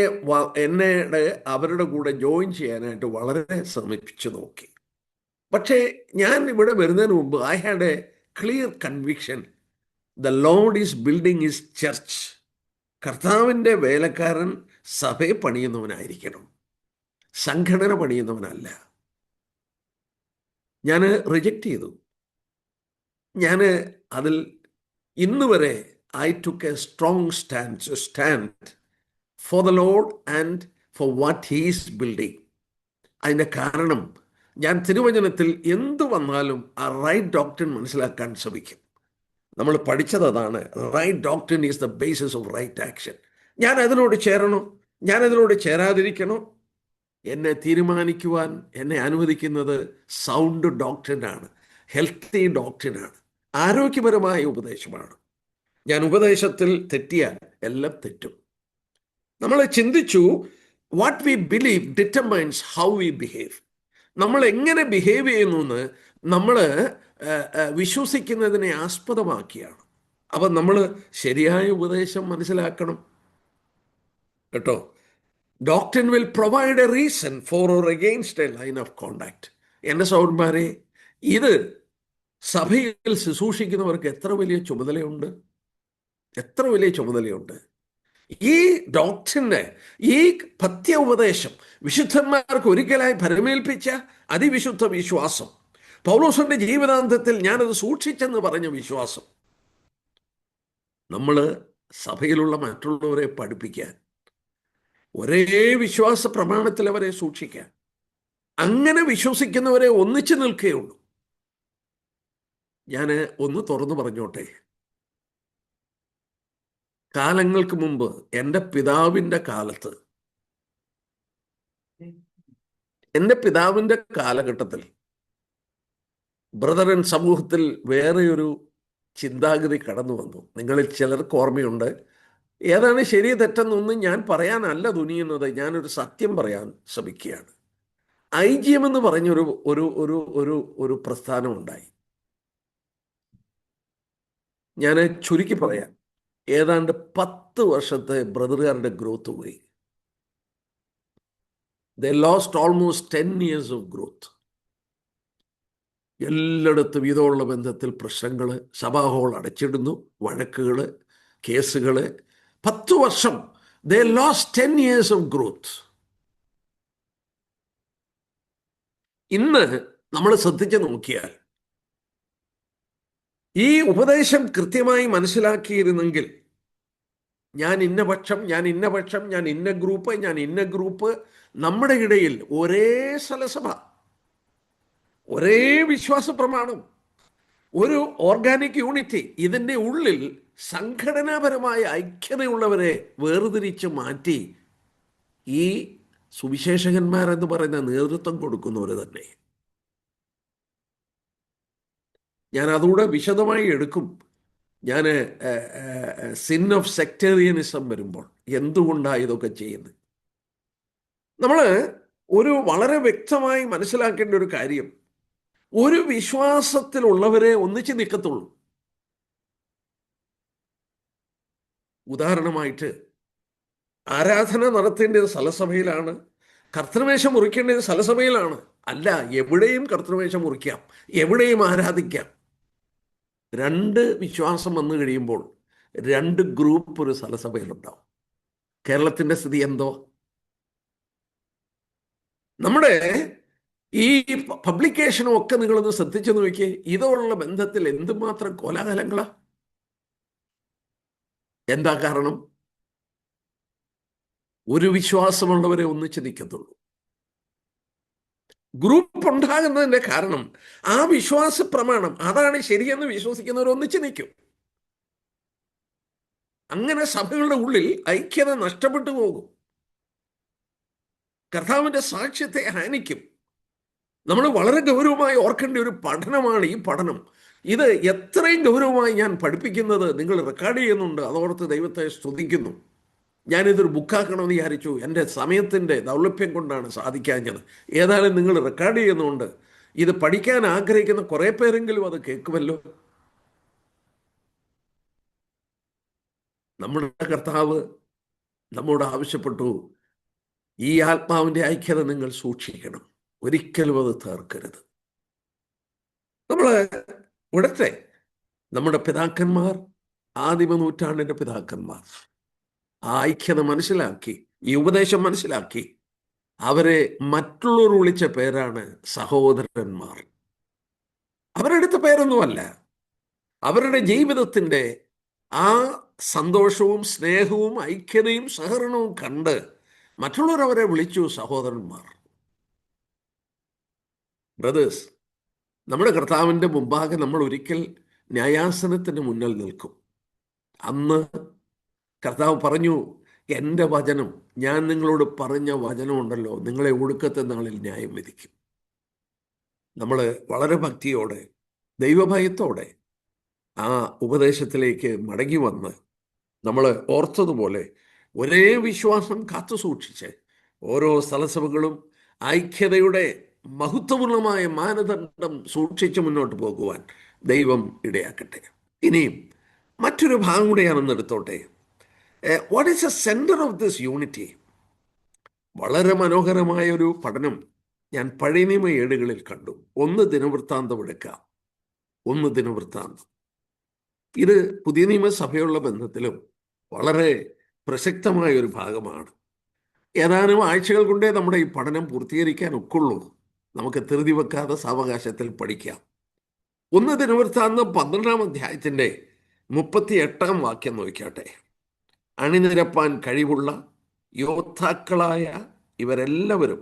അവരുടെ കൂടെ ജോയിൻ ചെയ്യാനായിട്ട് വളരെ ശ്രമിച്ചു നോക്കി. പക്ഷേ ഞാൻ ഇവിടെ വരുന്നതിന് മുമ്പ് I had A clear conviction, the Lord is building his church. കർത്താവിൻ്റെ വേലക്കാരൻ സഭയെ പണിയുന്നവനായിരിക്കണം, സംഘടന പണിയുന്നവനല്ല. ഞാൻ റിജക്റ്റ് ചെയ്തു. ഞാൻ അതിൽ ഇന്ന് വരെ I took a strong stand for the Lord and for what he is building. അതിൻ്റെ കാരണം ഞാൻ തിരുവചനത്തിൽ എന്തു വന്നാലും ആ റൈറ്റ് ഡോക്ട്രിൻ മനസ്സിലാക്കാൻ ശ്രമിക്കും. നമ്മൾ പഠിച്ചത് അതാണ്. Right doctrine is the basis of right action. ഞാൻ അതിനോട് ചേരണോ, ഞാൻ അതിനോട് ചേരാതിരിക്കണോ, എന്നെ തീരുമാനിക്കുവാൻ എന്നെ അനുവദിക്കുന്നത് സൗണ്ട് ഡോക്ട്രിനാണ്, ഹെൽത്തി ഡോക്ട്രിനാണ്, ആരോഗ്യപരമായ ഉപദേശമാണ്. ഞാൻ ഉപദേശത്തിൽ തെറ്റിയാൽ എല്ലാം തെറ്റും. നമ്മൾ ചിന്തിച്ചു, what we believe determines how we behave. നമ്മൾ എങ്ങനെ ബിഹേവ് ചെയ്യുന്നു എന്ന് നമ്മൾ വിശ്വസിക്കുന്നതിനെ ആസ്പദമാക്കിയാണ്. അപ്പം നമ്മൾ ശരിയായ ഉപദേശം മനസ്സിലാക്കണം കേട്ടോ. Doctrine will provide a reason for or against a line of conduct. എൻ്റെ സഹോദരന്മാരെ, ഇത് സഭയിൽ ശുശ്രൂഷിക്കുന്നവർക്ക് എത്ര വലിയ ചുമതലയുണ്ട്, എത്ര വലിയ ചുമതലയുണ്ട്. ഈ ഡോക്ട്രിനെ, ഈ പഥ്യ ഉപദേശം വിശുദ്ധന്മാർക്ക് ഒരിക്കലായി ഭരമേൽപ്പിച്ച അതിവിശുദ്ധ വിശ്വാസം, പൗലോസിന്റെ ജീവിതാന്തത്തിൽ ഞാനത് സൂക്ഷിച്ചെന്ന് പറഞ്ഞ വിശ്വാസം, നമ്മൾ സഭയിലുള്ള മറ്റുള്ളവരെ പഠിപ്പിക്കാൻ, ഒരേ വിശ്വാസ പ്രമാണത്തിൽ അവരെ സൂക്ഷിക്കാൻ, അങ്ങനെ വിശ്വസിക്കുന്നവരെ ഒന്നിച്ചു നിൽക്കുകയുള്ളൂ. ഞാൻ ഒന്ന് തുറന്നു പറഞ്ഞോട്ടെ. കാലങ്ങൾക്ക് മുമ്പ് എൻ്റെ പിതാവിൻ്റെ കാലത്ത്, എൻ്റെ പിതാവിൻ്റെ കാലഘട്ടത്തിൽ ബ്രദറൻ സമൂഹത്തിൽ വേറെയൊരു ചിന്താഗതി കടന്നു വന്നു. നിങ്ങളിൽ ചിലർക്ക് ഓർമ്മയുണ്ട്. ഏതാണ് ശരി തെറ്റെന്നൊന്നും ഞാൻ പറയാനല്ല തുനിയുന്നത്, ഞാനൊരു സത്യം പറയാൻ ശ്രമിക്കുകയാണ്. IGM എന്ന് പറഞ്ഞൊരു ഒരു ഒരു ഒരു ഒരു പ്രസ്ഥാനം ഉണ്ടായി. ഞാൻ ചുരുക്കി പറയാം, ഏതാണ്ട് 10 വർഷത്തെ ബ്രദറുകാരുടെ ഗ്രോത്ത് പോയി. ദേ lost almost 10 years of growth. എല്ലായിടത്തും ഇതുള്ള ബന്ധത്തിൽ പ്രശ്നങ്ങൾ, സഭാ ഹോൾ അടച്ചിടുന്നു, വഴക്കുകൾ, കേസുകൾ. 10 വർഷം ദേ ലോസ്റ്റ് 10 years ഓഫ് ഗ്രോത്ത്. ഇന്ന് നമ്മൾ ശ്രദ്ധിച്ച് നോക്കിയാൽ, ഈ ഉപദേശം കൃത്യമായി മനസ്സിലാക്കിയിരുന്നെങ്കിൽ, ഞാൻ ഇന്ന പക്ഷം, ഞാൻ ഇന്ന പക്ഷം, ഞാൻ ഇന്ന ഗ്രൂപ്പ്, ഞാൻ ഇന്ന ഗ്രൂപ്പ്, നമ്മുടെ ഇടയിൽ ഒരേ സ്ഥലസഭ, ഒരേ വിശ്വാസ പ്രമാണം, ഒരു ഓർഗാനിക് യൂണിറ്റി, ഇതിൻ്റെ ഉള്ളിൽ സംഘടനാപരമായ ഐക്യതയുള്ളവരെ വേർതിരിച്ച് മാറ്റി ഈ സുവിശേഷകന്മാരെന്ന് പറയുന്ന നേതൃത്വം കൊടുക്കുന്നവർ തന്നെ. ഞാൻ അതുകൂടെ വിശദമായി എടുക്കും. ഞാൻ സിൻ ഓഫ് സെക്ടേറിയനിസം വരുമ്പോൾ എന്തുകൊണ്ടാണ് ഇതൊക്കെ ചെയ്യുന്നത്. നമ്മൾ ഒരു വളരെ വ്യക്തമായി മനസ്സിലാക്കേണ്ട ഒരു കാര്യം, ഒരു വിശ്വാസത്തിലുള്ളവരെ ഒന്നിച്ച് നിൽക്കത്തുള്ളൂ. ഉദാഹരണമായിട്ട്, ആരാധന നടത്തേണ്ടത് സ്ഥലസഭയിലാണ്, കർത്തൃമേശ മുറിക്കേണ്ടത് സ്ഥലസഭയിലാണ്. അല്ല, എവിടെയും കർത്തൃമേശ മുറിക്കാം, എവിടെയും ആരാധിക്കാം. രണ്ട് വിശ്വാസം വന്നു കഴിയുമ്പോൾ രണ്ട് ഗ്രൂപ്പ് ഒരു സ്ഥലസഭയിലുണ്ടാവും. കേരളത്തിൻ്റെ സ്ഥിതി എന്തോ? നമ്മുടെ ഈ പബ്ലിക്കേഷനും ഒക്കെ നിങ്ങളൊന്ന് ശ്രദ്ധിച്ചു നോക്കിയേ, ഇതോടുള്ള ബന്ധത്തിൽ എന്തുമാത്രം കോലാഹലങ്ങളാ. എന്താ കാരണം? ഒരു വിശ്വാസമുള്ളവരെ ഒന്നിച്ച് നിൽക്കത്തുള്ളൂ. ഗ്രൂപ്പ് ഉണ്ടാകുന്നതിന്റെ കാരണം ആ വിശ്വാസ പ്രമാണം അതാണ് ശരിയെന്ന് വിശ്വസിക്കുന്നവർ ഒന്നിച്ച് നിൽക്കും. അങ്ങനെ സഭകളുടെ ഉള്ളിൽ ഐക്യത നഷ്ടപ്പെട്ടു പോകും, കർത്താവിന്റെ സാക്ഷ്യത്തെ ഹാനിക്കും. നമ്മൾ വളരെ ഗൗരവമായി ഓർക്കേണ്ട ഒരു പഠനമാണ് ഈ പഠനം. ഇത് എത്രയും ഗൗരവമായി ഞാൻ പഠിപ്പിക്കുന്നത് നിങ്ങൾ റെക്കോർഡ് ചെയ്യുന്നുണ്ട്, അതോർത്ത് ദൈവത്തെ സ്തുതിക്കുന്നു. ഞാനിതൊരു ബുക്കാക്കണമെന്ന് വിചാരിച്ചു, എൻ്റെ സമയത്തിൻ്റെ ദൗർലഭ്യം കൊണ്ടാണ് സാധിക്കാഞ്ഞത്. ഏതായാലും നിങ്ങൾ റെക്കോർഡ് ചെയ്യുന്നുണ്ട്, ഇത് പഠിക്കാൻ ആഗ്രഹിക്കുന്ന കുറേ പേരെങ്കിലും അത് കേൾക്കുമല്ലോ. നമ്മുടെ കർത്താവ് നമ്മോട് ആവശ്യപ്പെട്ടു, ഈ ആത്മാവിൻ്റെ ഐക്യത നിങ്ങൾ സൂക്ഷിക്കണം, ഒരിക്കലും അത് തീർക്കരുത്. നമ്മൾ ഇവിടുത്തെ നമ്മുടെ പിതാക്കന്മാർ, ആദിമ നൂറ്റാണ്ടിൻ്റെ പിതാക്കന്മാർ ആ ഐക്യത മനസ്സിലാക്കി, ഈ ഉപദേശം മനസ്സിലാക്കി, അവരെ മറ്റുള്ളവർ വിളിച്ച പേരാണ് സഹോദരന്മാർ. അവരെടുത്ത പേരൊന്നുമല്ല. അവരുടെ ജീവിതത്തിൻ്റെ ആ സന്തോഷവും സ്നേഹവും ഐക്യതയും സഹകരണവും കണ്ട് മറ്റുള്ളവർ അവരെ വിളിച്ചു സഹോദരന്മാർ. ബ്രദേഴ്സ്, നമ്മുടെ കർത്താവിൻ്റെ മുമ്പാകെ നമ്മൾ ഒരിക്കൽ ന്യായാസനത്തിന് മുന്നിൽ നിൽക്കും. അന്ന് കർത്താവ് പറഞ്ഞു, എൻ്റെ വചനം, ഞാൻ നിങ്ങളോട് പറഞ്ഞ വചനമുണ്ടല്ലോ, നിങ്ങളെ ഒടുക്കത്തെ നാളിൽ ന്യായം വിധിക്കും. നമ്മൾ വളരെ ഭക്തിയോടെ ദൈവഭയത്തോടെ ആ ഉപദേശത്തിലേക്ക് മടങ്ങി വന്ന് നമ്മൾ ഓർത്തതുപോലെ ഒരേ വിശ്വാസം കാത്തു സൂക്ഷിച്ച് ഓരോ സ്ഥലസഭകളും ഐക്യതയുടെ മഹത്വപൂർണമായ മാനദണ്ഡം സൂക്ഷിച്ച് മുന്നോട്ട് പോകുവാൻ ദൈവം ഇടയാക്കട്ടെ. ഇനിയും മറ്റൊരു ഭാഗം കൂടെയാണെന്ന് എടുത്തോട്ടെ. What is A centre of this unity? വളരെ മനോഹരമായ ഒരു പഠനം ഞാൻ പഴയ നിയമ ഏടുകളിൽ കണ്ടു. ഒന്ന് ദിനവൃത്താന്തം എടുക്കാം, ഒന്ന് ദിനവൃത്താന്തം. ഇത് പുതിയ നിയമസഭയുള്ള ബന്ധത്തിലും വളരെ പ്രസക്തമായ ഒരു ഭാഗമാണ്. ഏതാനും ആഴ്ചകൾ കൊണ്ടേ നമ്മുടെ ഈ പഠനം പൂർത്തീകരിക്കാൻ ഒക്കുള്ളൂ. നമുക്ക് ധൃതി വെക്കാതെ സാവകാശത്തിൽ പഠിക്കാം. ഒന്ന് ദിനവൃത്താന്തം 12-ാം അധ്യായത്തിൻ്റെ 38-ാം വാക്യം നോക്കിയാട്ടെ. അണിനിരപ്പാൻ കഴിവുള്ള യോദ്ധാക്കളായ ഇവരെല്ലാവരും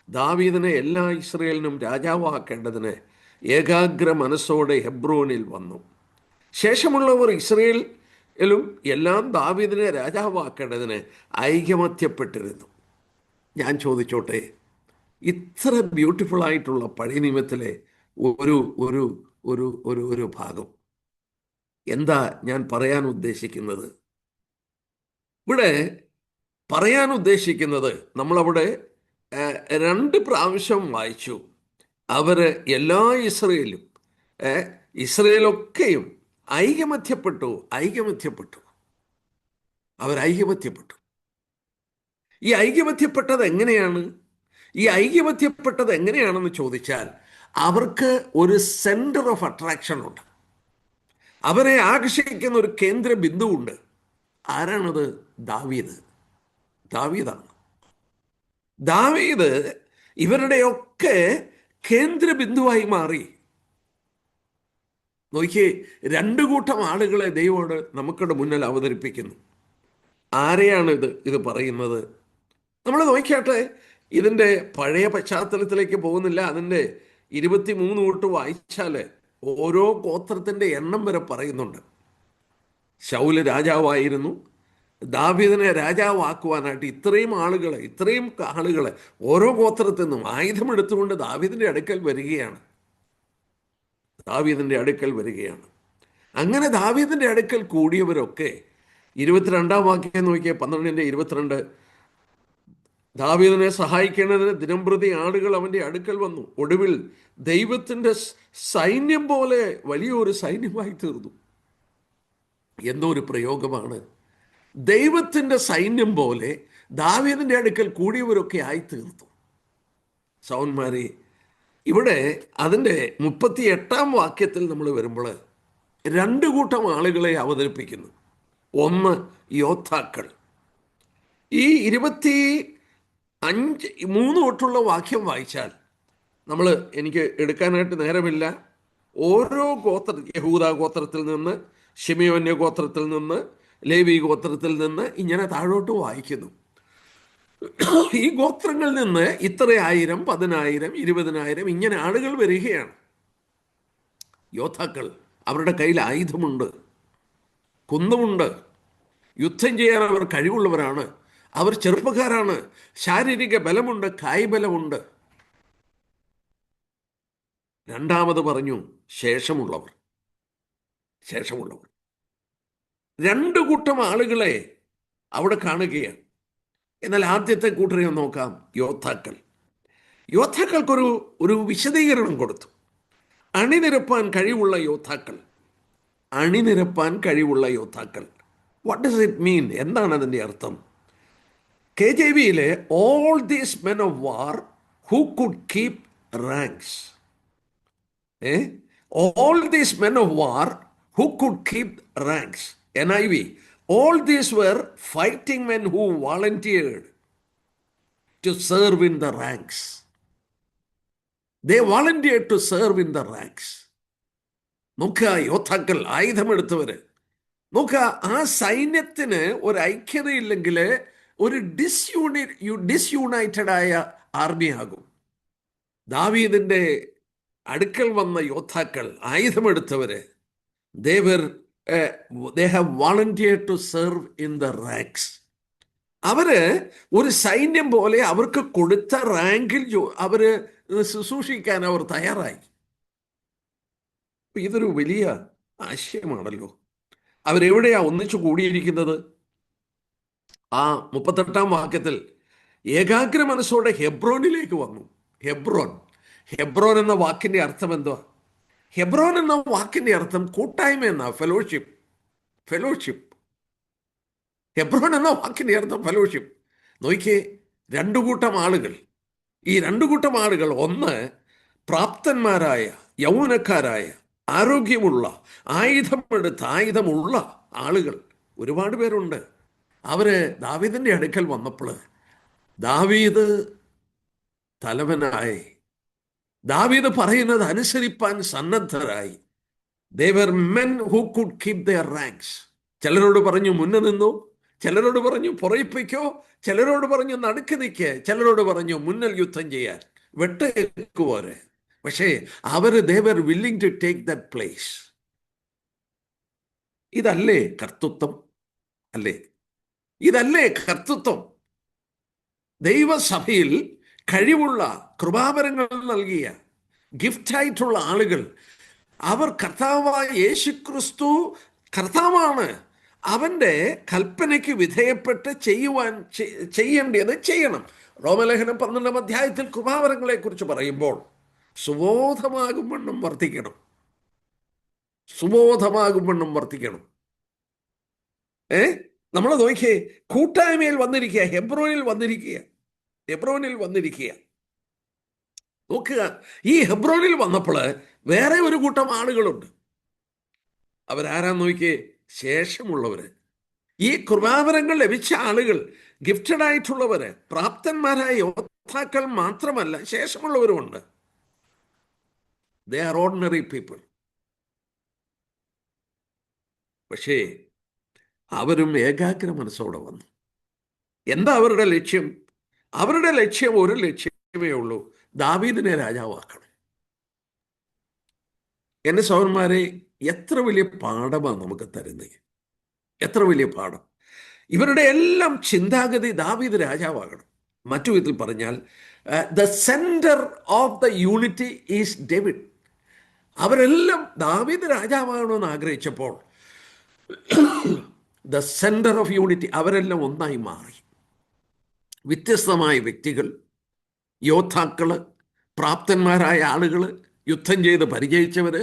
ദാവീദിനെ എല്ലാ ഇസ്രയേലിനും രാജാവാക്കേണ്ടതിന് ഏകാഗ്ര മനസ്സോടെ ഹെബ്രോനിൽ വന്നു. ശേഷമുള്ളവർ ഇസ്രയേലും എല്ലാം ദാവീദിനെ രാജാവാക്കേണ്ടതിന് ഐകമത്യപ്പെട്ടിരുന്നു. ഞാൻ ചോദിച്ചോട്ടെ, ഇത്ര ബ്യൂട്ടിഫുൾ ആയിട്ടുള്ള പഴയ നിയമത്തിലെ ഒരു ഒരു ഒരു ഒരു ഒരു ഭാഗം എന്താ ഞാൻ പറയാൻ ഉദ്ദേശിക്കുന്നത്? ഇവിടെ പറയാൻ ഉദ്ദേശിക്കുന്നത്, നമ്മളവിടെ 2 പ്രാവശ്യം വായിച്ചു, അവർ എല്ലാ ഇസ്രയേലൊക്കെയും ഐകമത്യപ്പെട്ടു. അവർ ഐകമത്യപ്പെട്ടു. ഈ ഐകമത്യപ്പെട്ടത് എങ്ങനെയാണ്? എങ്ങനെയാണെന്ന് ചോദിച്ചാൽ, അവർക്ക് ഒരു സെന്റർ ഓഫ് അട്രാക്ഷൻ ഉണ്ട്. അവരെ ആകർഷിക്കുന്ന ഒരു കേന്ദ്ര ബിന്ദുവുണ്ട്. ആരാണത്? ദാവീദാണ്. ദാവീദ് ഇവരുടെയൊക്കെ കേന്ദ്ര ബിന്ദുവായി മാറി. നോക്കിയേ, 2 കൂട്ടം ആളുകളെ ദൈവോട് നമുക്കിടെ മുന്നിൽ അവതരിപ്പിക്കുന്നു. ആരെയാണ് ഇത് പറയുന്നത്? നമ്മൾ നോക്കിയാട്ടെ, ഇതിൻ്റെ പഴയ പശ്ചാത്തലത്തിലേക്ക് പോകുന്നില്ല. അതിൻ്റെ 23 തൊട്ട് വായിച്ചാൽ ഓരോ ഗോത്രത്തിൻ്റെ എണ്ണം വരെ പറയുന്നുണ്ട്. ശൗല് രാജാവായിരുന്നു. ദാവീദിനെ രാജാവാക്കുവാനായിട്ട് ഇത്രയും ആളുകളെ ഓരോ ഗോത്രത്തിൽ നിന്നും ആയുധമെടുത്തുകൊണ്ട് ദാവീദിൻ്റെ അടുക്കൽ വരികയാണ്. അങ്ങനെ ദാവീദിൻ്റെ അടുക്കൽ കൂടിയവരൊക്കെ 22-ാം വാക്യം നോക്കിയ 12-ന്റെ 22, ദാവീദിനെ സഹായിക്കേണ്ടതിന് ദിനംപ്രതി ആളുകൾ അവൻ്റെ അടുക്കൽ വന്നു. ഒടുവിൽ ദൈവത്തിൻ്റെ സൈന്യം പോലെ വലിയൊരു സൈന്യമായി തീർന്നു. എന്തോ ഒരു പ്രയോഗമാണ്! ദൈവത്തിൻ്റെ സൈന്യം പോലെ ദാവീദിൻ്റെ അടുക്കൽ കൂടിയവരൊക്കെ ആയിത്തീർന്നു. സൗന്മാരെ, ഇവിടെ അതിൻ്റെ 38-ാം വാക്യത്തിൽ നമ്മൾ വരുമ്പോൾ രണ്ട് കൂട്ടം ആളുകളെ അവതരിപ്പിക്കുന്നു. ഒന്ന് യോദ്ധാക്കൾ. ഈ 23 തൊട്ടുള്ള വാക്യം വായിച്ചാൽ എനിക്ക് എടുക്കാനായിട്ട് നേരമില്ല. ഓരോ യഹൂദ ഗോത്രത്തിൽ നിന്ന്, ശിമെയോന്യ ഗോത്രത്തിൽ നിന്ന്, ലേവി ഗോത്രത്തിൽ നിന്ന് ഇങ്ങനെ താഴോട്ട് വായിക്കുന്നു. ഈ ഗോത്രങ്ങളിൽ നിന്ന് ഇത്ര 1000, 10,000, 20,000 ഇങ്ങനെ ആളുകൾ വരികയാണ്. യോദ്ധാക്കൾ, അവരുടെ കയ്യിൽ ആയുധമുണ്ട്, കുന്തമുണ്ട്, യുദ്ധം ചെയ്യാൻ അവർ കഴിവുള്ളവരാണ്, അവർ ചെറുപ്പക്കാരാണ്, ശാരീരിക ബലമുണ്ട്, കായ്ബലമുണ്ട്. രണ്ടാമത് പറഞ്ഞു ശേഷമുള്ളവർ. രണ്ട് കൂട്ടം ആളുകളെ അവിടെ കാണുകയാണ്. എന്നാൽ ആദ്യത്തെ കൂട്ടരെ നോക്കാം, യോദ്ധാക്കൾ. യോദ്ധാക്കൾക്കൊരു വിശദീകരണം കൊടുത്തു. അണിനിരപ്പാൻ കഴിവുള്ള യോദ്ധാക്കൾ. What does it mean? എന്താണ് അതിൻ്റെ അർത്ഥം? KJV-യിലെ all these men of war who could keep ranks. All these men of war who could keep ranks. NIV, all these were fighting men who volunteered to serve in the ranks. They volunteered to serve in the ranks. നോക്കുക, യോദ്ധാക്കൾ, ആയുധമെടുത്തവര്. നോക്കുക, ആ സൈന്യത്തിന് ഒരു ഐക്യതയില്ലെങ്കിൽ ഒരു ഡിസ്യൂണൈറ്റഡ് ആയ army ആകും. ദാവീദിന്റെ അടുക്കൽ വന്ന യോദ്ധാക്കൾ, ആയുധമെടുത്തവര്, they have volunteered to serve in the ranks. അവര് ഒരു സൈന്യം പോലെ അവർക്ക് കൊടുത്ത റാങ്കിൽ അവര് ശുശ്രൂഷിക്കാൻ അവർ തയ്യാറായി. ഇതൊരു വലിയ ആശയമാണല്ലോ. അവരെവിടെയാ ഒന്നിച്ചു കൂടിയിരിക്കുന്നത്? ആ 38-ാം വാക്യത്തിൽ ഏകാഗ്ര മനസ്സോടെ ഹെബ്രോനിലേക്ക് വന്നു. ഹെബ്രോൻ എന്ന വാക്കിന്റെ അർത്ഥം എന്തുവാ? ഹെബ്രോൻ എന്ന വാക്കിന്റെ അർത്ഥം കൂട്ടായ്മ എന്ന, ഫെലോഷിപ്പ്. ഹെബ്രോൻ എന്ന വാക്കിന്റെ അർത്ഥം ഫെലോഷിപ്പ്. നോക്കിയേ, രണ്ടു കൂട്ടം ആളുകൾ. ഈ രണ്ടു കൂട്ടം ആളുകൾ, ഒന്ന് പ്രാപ്തന്മാരായ, യൗവനക്കാരായ, ആരോഗ്യമുള്ള, ആയുധമുള്ള ആളുകൾ. ഒരുപാട് പേരുണ്ട്. അവര് ദാവീദിന്റെ അടുക്കൽ വന്നപ്പോൾ ദാവീദ് തലവനായി, ദാവീദ് പറയുന്നത് അനുസരിപ്പാൻ സന്നദ്ധരായി. They were men who could keep their ranks. ചിലരോട് പറഞ്ഞു മുന്നേ നിന്നു, ചിലരോട് പറഞ്ഞു പുറയിപ്പിക്കോ, ചിലരോട് പറഞ്ഞു നടുക്ക് നിൽക്കുക, ചിലരോട് പറഞ്ഞു മുന്നിൽ യുദ്ധം ചെയ്യാൻ, വെട്ടേക്കുവരെ. പക്ഷേ അവര് they were willing to take that place. ഇതല്ലേ കർത്തൃത്വം? ഇതല്ലേ കർത്തൃത്വം? ദൈവസഭയിൽ കഴിവുള്ള, കൃപാവരങ്ങൾ നൽകിയ, ഗിഫ്റ്റായിട്ടുള്ള ആളുകൾ, അവർ കർത്താവായ യേശുക്രിസ്തു കർത്താവാണ്, അവൻ്റെ കൽപ്പനയ്ക്ക് വിധേയപ്പെട്ട് ചെയ്യേണ്ടത് ചെയ്യണം. റോമലേഖനം 12-ാം അധ്യായത്തിൽ കൃപാവരങ്ങളെ കുറിച്ച് പറയുമ്പോൾ സുബോധമാകും വണ്ണം വർത്തിക്കണം. നമ്മൾ നോക്കിയേ, കൂട്ടായ്മയിൽ വന്നിരിക്കുക, ഹെബ്രോനിൽ വന്നിരിക്കുക. നോക്കുക, ഈ ഹെബ്രോനിൽ വന്നപ്പോൾ വേറെ ഒരു കൂട്ടം ആളുകളുണ്ട്. അവരാരാന്ന് നോക്കിയേ? ശേഷമുള്ളവര്. ഈ കൃപാവരങ്ങൾ ലഭിച്ച ആളുകൾ, ഗിഫ്റ്റഡ് ആയിട്ടുള്ളവര്, പ്രാപ്തന്മാരായ യോദ്ധാക്കൾ മാത്രമല്ല, ശേഷമുള്ളവരുമുണ്ട്. They are ordinary people. പക്ഷേ അവരും ഏകാഗ്ര മനസ്സോടെ വന്നു. എന്താ അവരുടെ ലക്ഷ്യം? അവരുടെ ലക്ഷ്യം ഒരു ലക്ഷ്യമേ ഉള്ളൂ, ദാവീദിനെ രാജാവാക്കണം. എൻ്റെ സഹോദരന്മാരെ, എത്ര വലിയ പാഠമാണ് നമുക്ക് തരുന്നത്! എത്ര വലിയ പാഠം! ഇവരുടെ എല്ലാം ചിന്താഗതി ദാവീദ് രാജാവാകണം. മറ്റു വിധത്തിൽ പറഞ്ഞാൽ, the centre of the unity is David. അവരെല്ലാം ദാവീദ് രാജാവാകണമെന്ന് ആഗ്രഹിച്ചപ്പോൾ ദ സെന്റർ ഓഫ് യൂണിറ്റി, അവരെല്ലാം ഒന്നായി മാറി. വ്യത്യസ്തമായ വ്യക്തികൾ, യോദ്ധാക്കള്, പ്രാപ്തന്മാരായ ആളുകൾ, യുദ്ധം ചെയ്ത് പരിചയിച്ചവര്,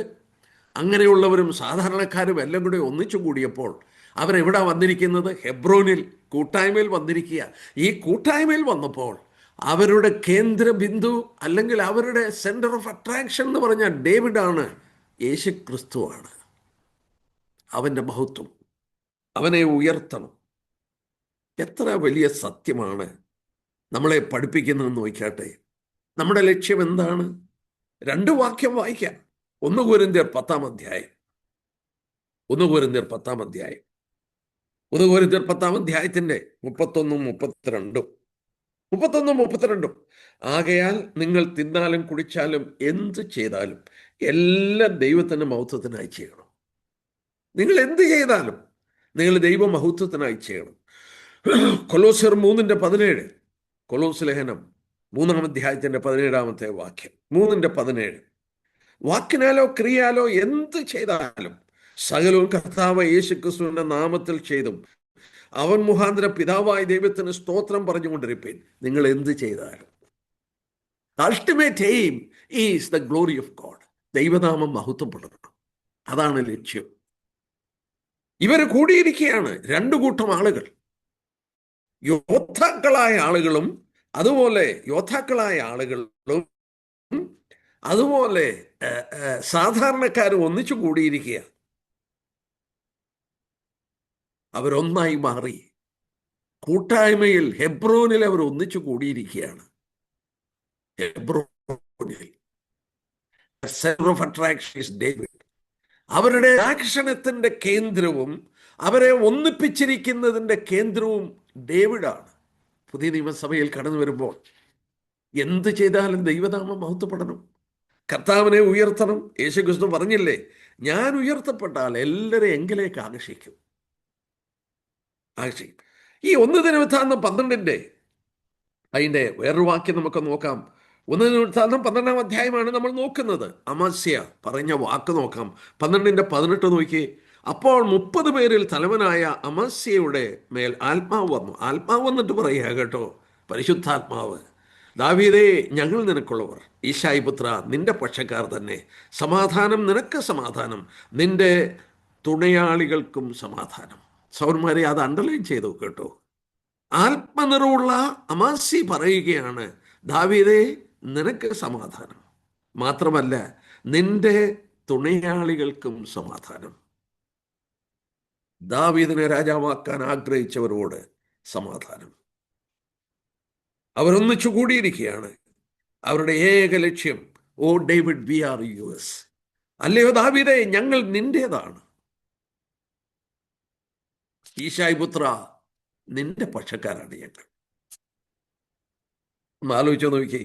അങ്ങനെയുള്ളവരും സാധാരണക്കാരും എല്ലാം കൂടെ ഒന്നിച്ചു കൂടിയപ്പോൾ അവരെവിടെ വന്നിരിക്കുന്നത്? ഹെബ്രോനിൽ, കൂട്ടായ്മയിൽ വന്നിരിക്കുക. ഈ കൂട്ടായ്മയിൽ വന്നപ്പോൾ അവരുടെ കേന്ദ്ര ബിന്ദു അല്ലെങ്കിൽ അവരുടെ സെന്റർ ഓഫ് അട്രാക്ഷൻ എന്ന് പറഞ്ഞാൽ ഡേവിഡാണ്, യേശു ക്രിസ്തുവാണ്. അവൻ്റെ മഹത്വം, അവനെ ഉയർത്തണം. എത്ര വലിയ സത്യമാണ് നമ്മളെ പഠിപ്പിക്കുന്നതെന്ന് നോക്കാട്ടെ. നമ്മുടെ ലക്ഷ്യം എന്താണ്? 2 വാക്യം വായിക്കാം. 1 കൊരിന്ത്യർ 10-ാം അധ്യായം. 1 കൊരിന്ത്യർ 10-ാം അധ്യായം. 1 കൊരിന്ത്യർ 10-ാം അധ്യായത്തിൻ്റെ 31-ഉം 32-ഉം 31-ഉം 32-ഉം. ആകയാൽ നിങ്ങൾ തിന്നാലും കുടിച്ചാലും എന്ത് ചെയ്താലും എല്ലാം ദൈവത്തിൻ്റെ മഹത്വത്തിനായി ചെയ്യണം. നിങ്ങൾ എന്ത് ചെയ്താലും നിങ്ങൾ ദൈവ മഹത്വത്തിനായി ചെയ്യണം. കൊലോസ്യർ 3:17, കൊലോസ് ലേഖനം 3-ാം അധ്യായത്തിൻ്റെ 17-ാമത്തെ വാക്യം, 3:17. വാക്കിനാലോ ക്രിയാലോ എന്ത് ചെയ്താലും സകലവും കർത്താവ് യേശു ക്രിസ്തുവിന്റെ നാമത്തിൽ ചെയ്തും അവൻ മുഖാന്തരം പിതാവായ ദൈവത്തിന് സ്തോത്രം പറഞ്ഞുകൊണ്ടിരിപ്പീൻ. നിങ്ങൾ എന്ത് ചെയ്താലും ultimate aim is the glory of God. ദൈവനാമം മഹത്വപ്പെടണം. അതാണ് ലക്ഷ്യം. ഇവർ കൂടിയിരിക്കുകയാണ് 2 കൂട്ടം ആളുകൾ, യോദ്ധാക്കളായ ആളുകളും അതുപോലെ സാധാരണക്കാരും ഒന്നിച്ചു കൂടിയിരിക്കുക. അവരൊന്നായി മാറി. കൂട്ടായ്മയിൽ ഹെബ്രോനിൽ അവർ ഒന്നിച്ചു കൂടിയിരിക്കുകയാണ്. ഹെബ്രോനിൽ centre of attraction is David. അവരുടെ ആകർഷണത്തിന്റെ കേന്ദ്രവും അവരെ ഒന്നിപ്പിച്ചിരിക്കുന്നതിൻ്റെ കേന്ദ്രവും ഡേവിഡാണ്. പുതിയ നിയമസഭയിൽ കടന്നു വരുമ്പോൾ എന്ത് ചെയ്താലും ദൈവനാമം മഹത്വപ്പെടണം, കർത്താവിനെ ഉയർത്തണം. യേശുക്രിസ്തു പറഞ്ഞില്ലേ, ഞാൻ ഉയർത്തപ്പെട്ടാൽ എല്ലാവരെയും എങ്കിലേക്ക് ആകർഷിക്കും. ഈ 1 ദിനവൃത്താന്തം 12-ന്റെ അതിൻ്റെ വേറൊരു വാക്യം നമുക്ക് നോക്കാം. 1 ദിനവൃത്താന്തം 12-ാം അധ്യായമാണ് നമ്മൾ നോക്കുന്നത്. അമാസ്യ പറഞ്ഞ വാക്ക് നോക്കാം. 12:18 നോക്കി. അപ്പോൾ 30 പേരിൽ തലവനായ അമാസ്യയുടെ മേൽ ആത്മാവ് വന്നു. ആത്മാവ് വന്നിട്ട് പറയുക കേട്ടോ, പരിശുദ്ധാത്മാവ്, ദാവീദേ, ഞങ്ങൾ നിനക്കുള്ളവർ, ഈശായി പുത്ര, നിന്റെ പക്ഷക്കാർ തന്നെ. സമാധാനം, നിനക്ക് സമാധാനം, നിന്റെ തുണയാളികൾക്കും സമാധാനം. സൗരന്മാരെ അത് അണ്ടർലൈൻ ചെയ്തു കേട്ടോ. ആത്മനിറവുള്ള അമാസി പറയുകയാണ്, ദാവീദേ, നിനക്ക് സമാധാനം, മാത്രമല്ല നിന്റെ തുണയാളികൾക്കും സമാധാനം. ദാവീദിനെ രാജാവാക്കാൻ ആഗ്രഹിച്ചവരോട് സമാധാനം. അവരൊന്നിച്ചു കൂടിയിരിക്കുകയാണ്. അവരുടെ ഏക ലക്ഷ്യം, ഓ ഡേവിഡ്, വി ആർ യുവേഴ്സ്. അല്ലയോ ദാവീദേ, ഞങ്ങൾ നിന്റേതാണ്. ഈശായി പുത്ര, നിന്റെ പക്ഷക്കാരാണ് ഞങ്ങൾ. ഒന്ന് ആലോചിച്ചോ നോക്കി.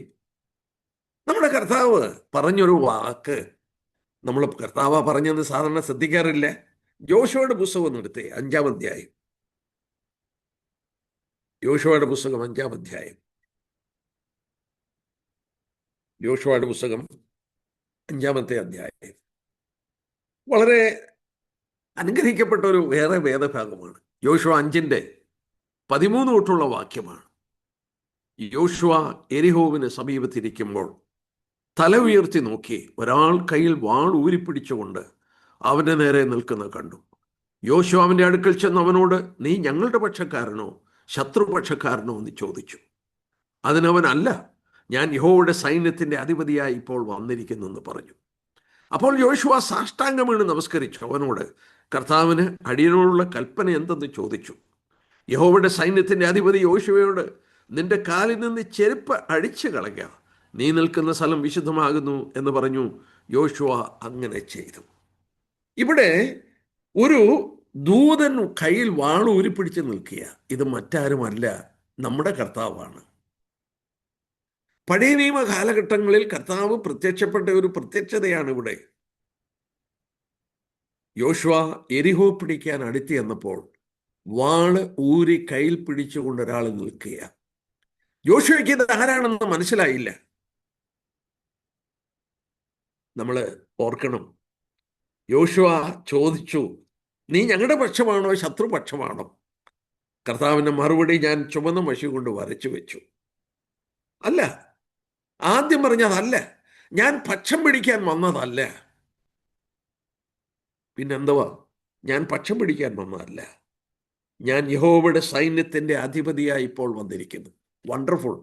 നമ്മുടെ കർത്താവ് പറഞ്ഞൊരു വാക്ക് നമ്മൾ കർത്താവ് പറഞ്ഞെന്ന് സാധാരണ ശ്രദ്ധിക്കാറില്ല. യോശുവയുടെ പുസ്തകം എടുത്തേ, 5-ാം അധ്യായം. യോശുവയുടെ പുസ്തകം 5-ാം അധ്യായം. യോശുവയുടെ പുസ്തകം 5-ാമത്തെ അധ്യായം വളരെ അനുഗ്രഹിക്കപ്പെട്ട ഒരു വേറെ വേദഭാഗമാണ്. യോശുവ 5:13 തൊട്ടുള്ള വാക്യമാണ്. യോശുവ എരിഹോവിന് സമീപത്തിരിക്കുമ്പോൾ തല ഉയർത്തി നോക്കി ഒരാൾ കയ്യിൽ വാൾ ഊരിപ്പിടിച്ചുകൊണ്ട് അവൻ്റെ നേരെ നിൽക്കുന്ന കണ്ടു. യോശുവ അവൻ്റെ അടുക്കൽ ചെന്ന് അവനോട്, നീ ഞങ്ങളുടെ പക്ഷക്കാരനോ ശത്രുപക്ഷക്കാരനോ എന്ന് ചോദിച്ചു. അതിനവൻ, അല്ല, ഞാൻ യഹോവയുടെ സൈന്യത്തിൻ്റെ അധിപതിയായി ഇപ്പോൾ വന്നിരിക്കുന്നെന്ന് പറഞ്ഞു. അപ്പോൾ യോശുവ സാഷ്ടാംഗം വീണ് നമസ്കരിച്ചു. അവനോട്, കർത്താവിന് അടിയനോടുള്ള കൽപ്പന എന്തെന്ന് ചോദിച്ചു. യഹോവയുടെ സൈന്യത്തിൻ്റെ അധിപതി യോശുവയോട്, നിന്റെ കാലിൽ നിന്ന് ചെരുപ്പ് അഴിച്ചു കളയുക, നീ നിൽക്കുന്ന സ്ഥലം വിശുദ്ധമാകുന്നു എന്ന് പറഞ്ഞു. യോശുവ അങ്ങനെ ചെയ്തു. ഇവിടെ ഒരു ദൂതൻ കയ്യിൽ വാൾ ഊരിപ്പിടിച്ച് നിൽക്കുക. ഇത് മറ്റാരുമല്ല, നമ്മുടെ കർത്താവാണ്. പഴയ നിയമ കാലഘട്ടങ്ങളിൽ കർത്താവ് പ്രത്യക്ഷപ്പെട്ട ഒരു പ്രത്യക്ഷതയാണ് ഇവിടെ. യോശുവ എരിഹോ പിടിക്കാൻ അടുത്ത് ചെന്നപ്പോൾ വാള് ഊരി കയ്യിൽ പിടിച്ചുകൊണ്ട് ഒരാൾ നിൽക്കുക. യോശുവയ്ക്ക് ഇത് ആരാണെന്ന് മനസ്സിലായില്ല. നമ്മൾ ഓർക്കണം, യോശുവ ചോദിച്ചു, നീ ഞങ്ങളുടെ പക്ഷമാണോ ശത്രുപക്ഷമാണോ? കർത്താവിൻ്റെ മറുപടി ഞാൻ ചുവന്ന മഷി കൊണ്ട് വരച്ചു വെച്ചു. അല്ല, ആദ്യം പറഞ്ഞതല്ല, ഞാൻ പക്ഷം പിടിക്കാൻ വന്നതല്ല. പിന്നെന്തുവാ? ഞാൻ പക്ഷം പിടിക്കാൻ വന്നതല്ല, ഞാൻ യഹോവയുടെ സൈന്യത്തിൻ്റെ അധിപതിയായി ഇപ്പോൾ വന്നിരിക്കുന്നു. Wonderful.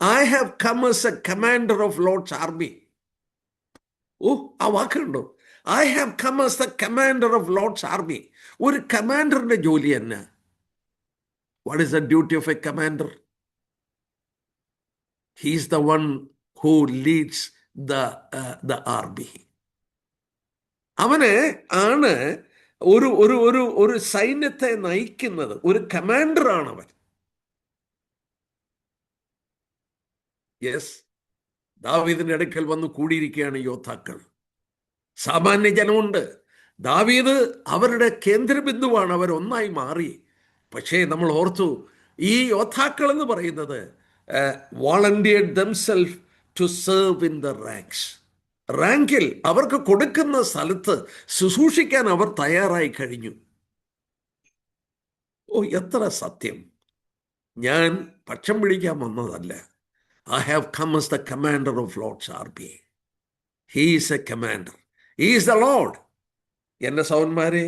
I have come as a commander of Lord's army. ഓ, ആ വാക്കുണ്ടോ? I have come as the commander of Lord's army. ഒരു കമാൻഡറിന്റെ ജോലി തന്നെ. What is the duty of a commander? He is the one who leads the army. അവന് ആണ് ഒരു ഒരു ഒരു ഒരു സൈന്യത്തെ നയിക്കുന്നത്. ഒരു കമാൻഡറാണ് അവൻ. യെസ്, ദാവീദിന്റെ അടുക്കൽ വന്ന് കൂടിയിരിക്കുകയാണ് യോദ്ധാക്കൾ. സാമാന്യ ജനമുണ്ട്. ദാവീദ് അവരുടെ കേന്ദ്രബിന്ദുവാണ്. അവരൊന്നായി മാറി. പക്ഷേ നമ്മൾ ഓർത്തു, ഈ യോദ്ധാക്കൾ എന്ന് പറയുന്നത് volunteered themself to serve in the ranks. റാങ്കിൽ അവർക്ക് കൊടുക്കുന്ന സ്ഥലത്ത് ശുശ്രൂഷിക്കാൻ അവർ തയ്യാറായി കഴിഞ്ഞു. ഓ, എത്ര സത്യം! ഞാൻ പക്ഷം പിടിക്കാൻ വന്നതല്ല. I have come as the commander of Lord's army. He is a commander. He is the Lord. എൻ്റെ സഹോദരന്മാരെ,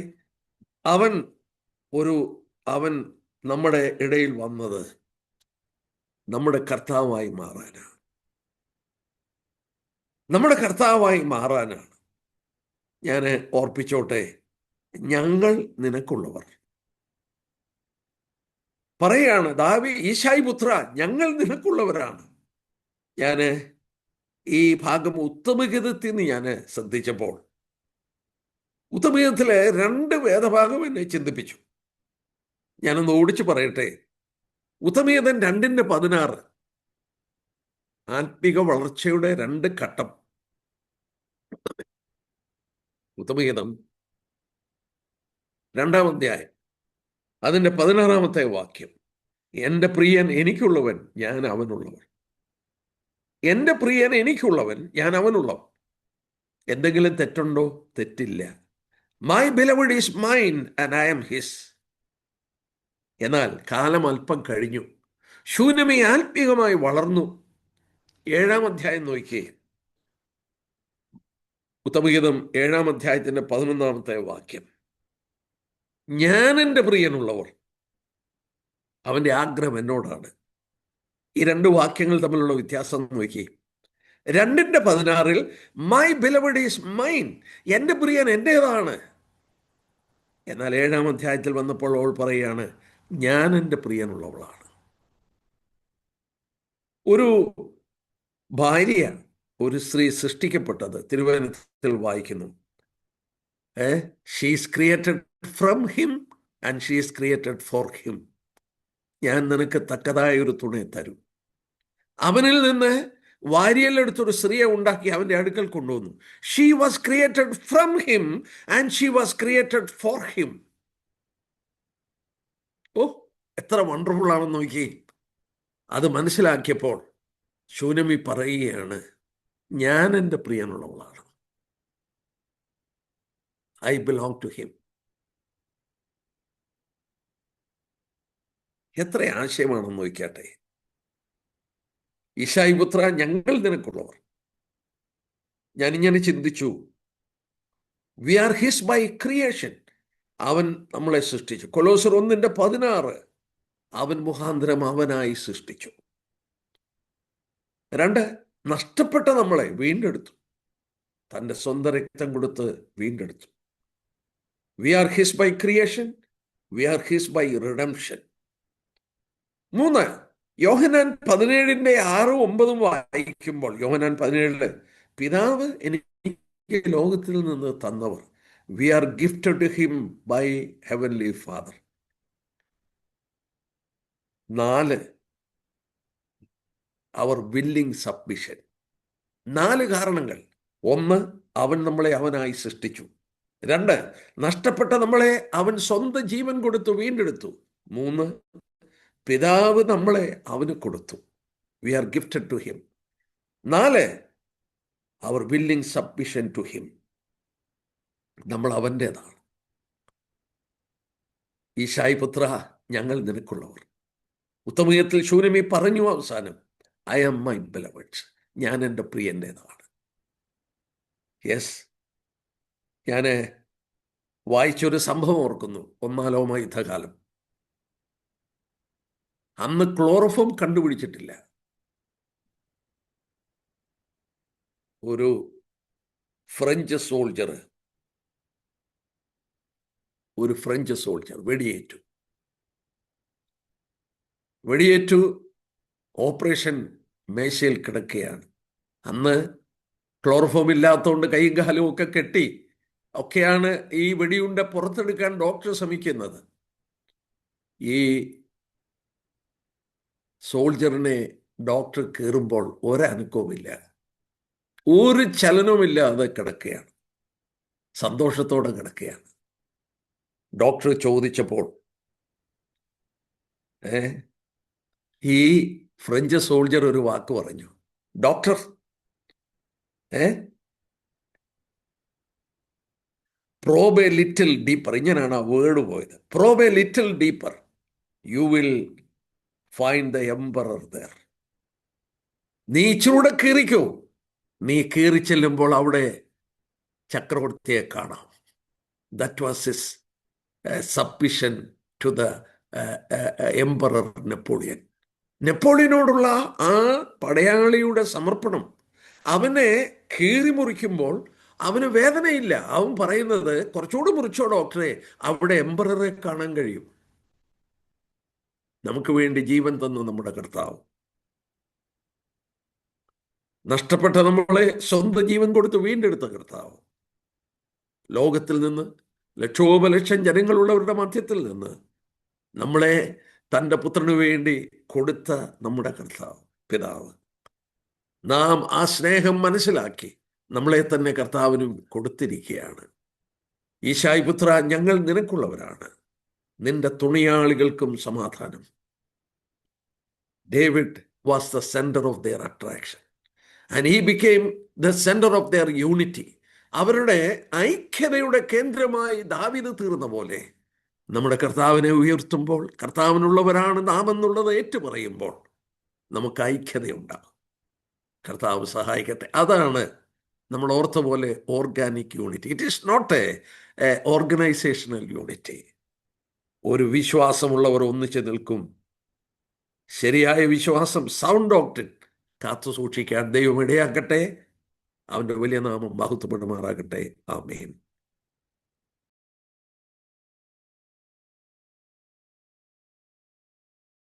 അവൻ നമ്മുടെ ഇടയിൽ വന്നത് നമ്മുടെ കർത്താവായി മാറാനാണ്. നമ്മുടെ കർത്താവായി മാറാനാണ്. ഞാൻ ഓർപ്പിച്ചോട്ടെ, ഞങ്ങൾ നിനക്കുള്ളവർ. പറയാണ് ഈശായി പുത്ര, ഞങ്ങൾ നിനക്കുള്ളവരാണ്. ഞാൻ ഈ ഭാഗം ഉത്തമഗീതത്തിൽ നിന്ന് ഞാൻ ശ്രദ്ധിച്ചപ്പോൾ ഉത്തമഗീതത്തിലെ 2 വേദഭാഗം എന്നെ ചിന്തിപ്പിച്ചു. ഞാനൊന്ന് ഓടിച്ചു പറയട്ടെ. ഉത്തമഗീതം 2:16, ആത്മിക വളർച്ചയുടെ 2 ഘട്ടം. ഉത്തമഗീതം 2-ാം അധ്യായം അതിൻ്റെ 16-ാമത്തെ വാക്യം. എൻ്റെ പ്രിയൻ എനിക്കുള്ളവൻ, ഞാൻ അവനുള്ളവൻ. എൻ്റെ പ്രിയൻ എനിക്കുള്ളവൻ, ഞാൻ അവനുള്ളവൻ. എന്തെങ്കിലും തെറ്റുണ്ടോ? തെറ്റില്ല. My beloved is mine and I am his. എന്നാൽ കാലം അല്പം കഴിഞ്ഞു, ശൂന്യമി ആത്മീകമായി വളർന്നു. 7-ാം അധ്യായം നോക്കിയേ. ഉത്തമഗീതം 7-ാം അധ്യായത്തിൻ്റെ 11-ാമത്തെ വാക്യം. ഞാൻ എൻ്റെ പ്രിയനുള്ളവർ, അവൻ്റെ ആഗ്രഹം എന്നോടാണ്. ഈ 2 വാക്യങ്ങൾ തമ്മിലുള്ള വ്യത്യാസം നോക്കി. 2:16 മൈ ബിലവഡ് ഈസ് മൈൻ, എൻ്റെ പ്രിയൻ എൻ്റേതാണ്. എന്നാൽ 7-ാം അധ്യായത്തിൽ വന്നപ്പോൾ അവൾ പറയുകയാണ്, ഞാൻ എൻ്റെ പ്രിയനുള്ളവളാണ്. ഒരു ഭാര്യ, ഒരു സ്ത്രീ സൃഷ്ടിക്കപ്പെട്ടത് തിരുവചനത്തിൽ വായിക്കുന്നു. She is created from him and she is created for him. ഞാൻ നിനക്ക് തക്കതായ ഒരു തുണയെ തരും. അവനിൽ നിന്ന് വാരിയലെടുത്തൊരു സ്ത്രീയെ ഉണ്ടാക്കി അവൻ്റെ അടുക്കൽ കൊണ്ടുവന്നു. She was created from him and she was created for him. ഓ, എത്ര വണ്ടർഫുൾ ആണെന്ന് നോക്കി. അത് മനസ്സിലാക്കിയപ്പോൾ ശൂനമി പറയുകയാണ്, ഞാൻ എൻ്റെ പ്രിയനുള്ളവളാണ്. I belong to him. എത്ര ആശയമാണെന്ന് നോക്കട്ടെ. ഈശായി പുത്ര, ഞങ്ങൾ നിനക്കുള്ളവർ. ഞാനിങ്ങനെ ചിന്തിച്ചു, we are his by creation. അവൻ നമ്മളെ സൃഷ്ടിച്ചു. കൊലോസ്യർ 1:16 അവൻ മുഖാന്തരം അവനായി സൃഷ്ടിച്ചു. 2, നഷ്ടപ്പെട്ട നമ്മളെ വീണ്ടെടുത്തു. തൻ്റെ സ്വന്തം രക്തം കൊടുത്ത് വീണ്ടെടുത്തു. We are his by creation, we are his by redemption. 3, യോഹന്നാൻ 17:6-9 വായിക്കുമ്പോൾ, യോഹന്നാൻ 17 പിതാവ് എനിക്ക് ലോകത്തിൽ നിന്ന് തന്നവർ. We are gifted to him by heavenly father. 4, our willing submission. 4 കാരണങ്ങൾ. 1, അവൻ നമ്മളെ അവനായി സൃഷ്ടിച്ചു. 2, നഷ്ടപ്പെട്ട നമ്മളെ അവൻ സ്വന്തം ജീവൻ കൊടുത്തു വീണ്ടെടുത്തു. 3, പിതാവ് നമ്മളെ അവന് കൊടുത്തു. We are gifted to him. 4, our willing submission to him. നമ്മൾ അവൻ്റേതാണ്. ഈശായി പുത്ര, ഞങ്ങൾ നിനക്കുള്ളവർ. ഉത്തമഗീതത്തിൽ ശൂനമി പറഞ്ഞു അവസാനം, ഐ ആം മൈ ബിലവഡ്സ്, ഞാൻ എൻ്റെ പ്രിയൻ്റേതാണ്. യെസ്, ഞാൻ വായിച്ചൊരു സംഭവം ഓർക്കുന്നു. 1ാം ലോക യുദ്ധകാലം. അന്ന് ക്ലോറോഫോം കണ്ടുപിടിച്ചിട്ടില്ല. ഒരു ഫ്രഞ്ച് സോൾജർ വെടിയേറ്റു ഓപ്പറേഷൻ മേശയിൽ കിടക്കുകയാണ്. അന്ന് ക്ലോറോഫോം ഇല്ലാത്തതുകൊണ്ട് കൈയും കാലും ഒക്കെ കെട്ടി ഒക്കെയാണ് ഈ വെടിയുണ്ട പുറത്തെടുക്കാൻ ഡോക്ടർ ശ്രമിക്കുന്നത്. ഈ സോൾജറിനെ ഡോക്ടർ കയറുമ്പോൾ ഒരനക്കവുമില്ല, ഒരു ചലനവുമില്ലാതെ കിടക്കുകയാണ്, സന്തോഷത്തോടെ കിടക്കുകയാണ്. ഡോക്ടർ ചോദിച്ചപ്പോൾ ഈ ഫ്രഞ്ച് സോൾജർ ഒരു വാക്ക് പറഞ്ഞു, doctor probe a little deeper, ഇങ്ങനെയാണ് ആ വേർഡ് പോയത്. Probe a little deeper, you will find the emperor there. നീ ഇച്ചിരൂടെ കീറിക്കോ, നീ കീറി ചെല്ലുമ്പോൾ അവിടെ ചക്രവർത്തിയെ കാണാം. That was his submission to the emperor Napoleon. നെപ്പോളിയനോടുള്ള ആ പടയാളിയുടെ സമർപ്പണം. അവനെ കീറി മുറിക്കുമ്പോൾ അവന് വേദനയില്ല. അവൻ പറയുന്നത്, കുറച്ചുകൂടി മുറിച്ചോ ഡോക്ടറെ, അവിടെ എംപററെ കാണാൻ കഴിയും. നമുക്ക് വേണ്ടി ജീവൻ തന്ന നമ്മുടെ കർത്താവ്, നഷ്ടപ്പെട്ട നമ്മളെ സ്വന്തം ജീവൻ കൊടുത്ത് വീണ്ടെടുത്ത കർത്താവ്, ലോകത്തിൽ നിന്ന് ലക്ഷോപലക്ഷം ജനങ്ങളുള്ളവരുടെ മധ്യത്തിൽ നിന്ന് നമ്മളെ തൻ്റെ പുത്രന് വേണ്ടി കൊടുത്ത നമ്മുടെ കർത്താവ്, പിതാവ്. നാം ആ സ്നേഹം മനസ്സിലാക്കി നമ്മളെ തന്നെ കർത്താവിനും കൊടുത്തിരിക്കുകയാണ്. ഈശായി പുത്ര, ഞങ്ങൾ നിനക്കുള്ളവരാണ്, നിന്റെ തുണിയാളികൾക്കും സമാധാനം. David was the centre of their attraction and he became the centre of their unity. അവരുടെ ഐക്യതയുടെ കേന്ദ്രമായി ദാവീദ് തീർന്ന പോലെ നമ്മുടെ കർത്താവിനെ ഉയർത്തുമ്പോൾ, കർത്താവിനുള്ളവരാണ് നാം എന്നുള്ളത് ഏറ്റുപറയുമ്പോൾ നമുക്ക് ഐക്യതയുണ്ടാകും. കർത്താവ് സഹായിക്കട്ടെ. അതാണ് നമ്മൾ ഓർത്ത പോലെ organic unity. It is not a organisational unity. ഒരു വിശ്വാസമുള്ളവർ ഒന്നിച്ചു നിൽക്കും. ശരിയായ വിശ്വാസം, സൗണ്ട് ഡോക്ട്രിൻ കാത്തു സൂക്ഷിക്കാൻ ദൈവം ഇടയാക്കട്ടെ. അവൻ്റെ വലിയ നാമം മഹത്വപ്പെടുമാറാകട്ടെ. ആമേൻ.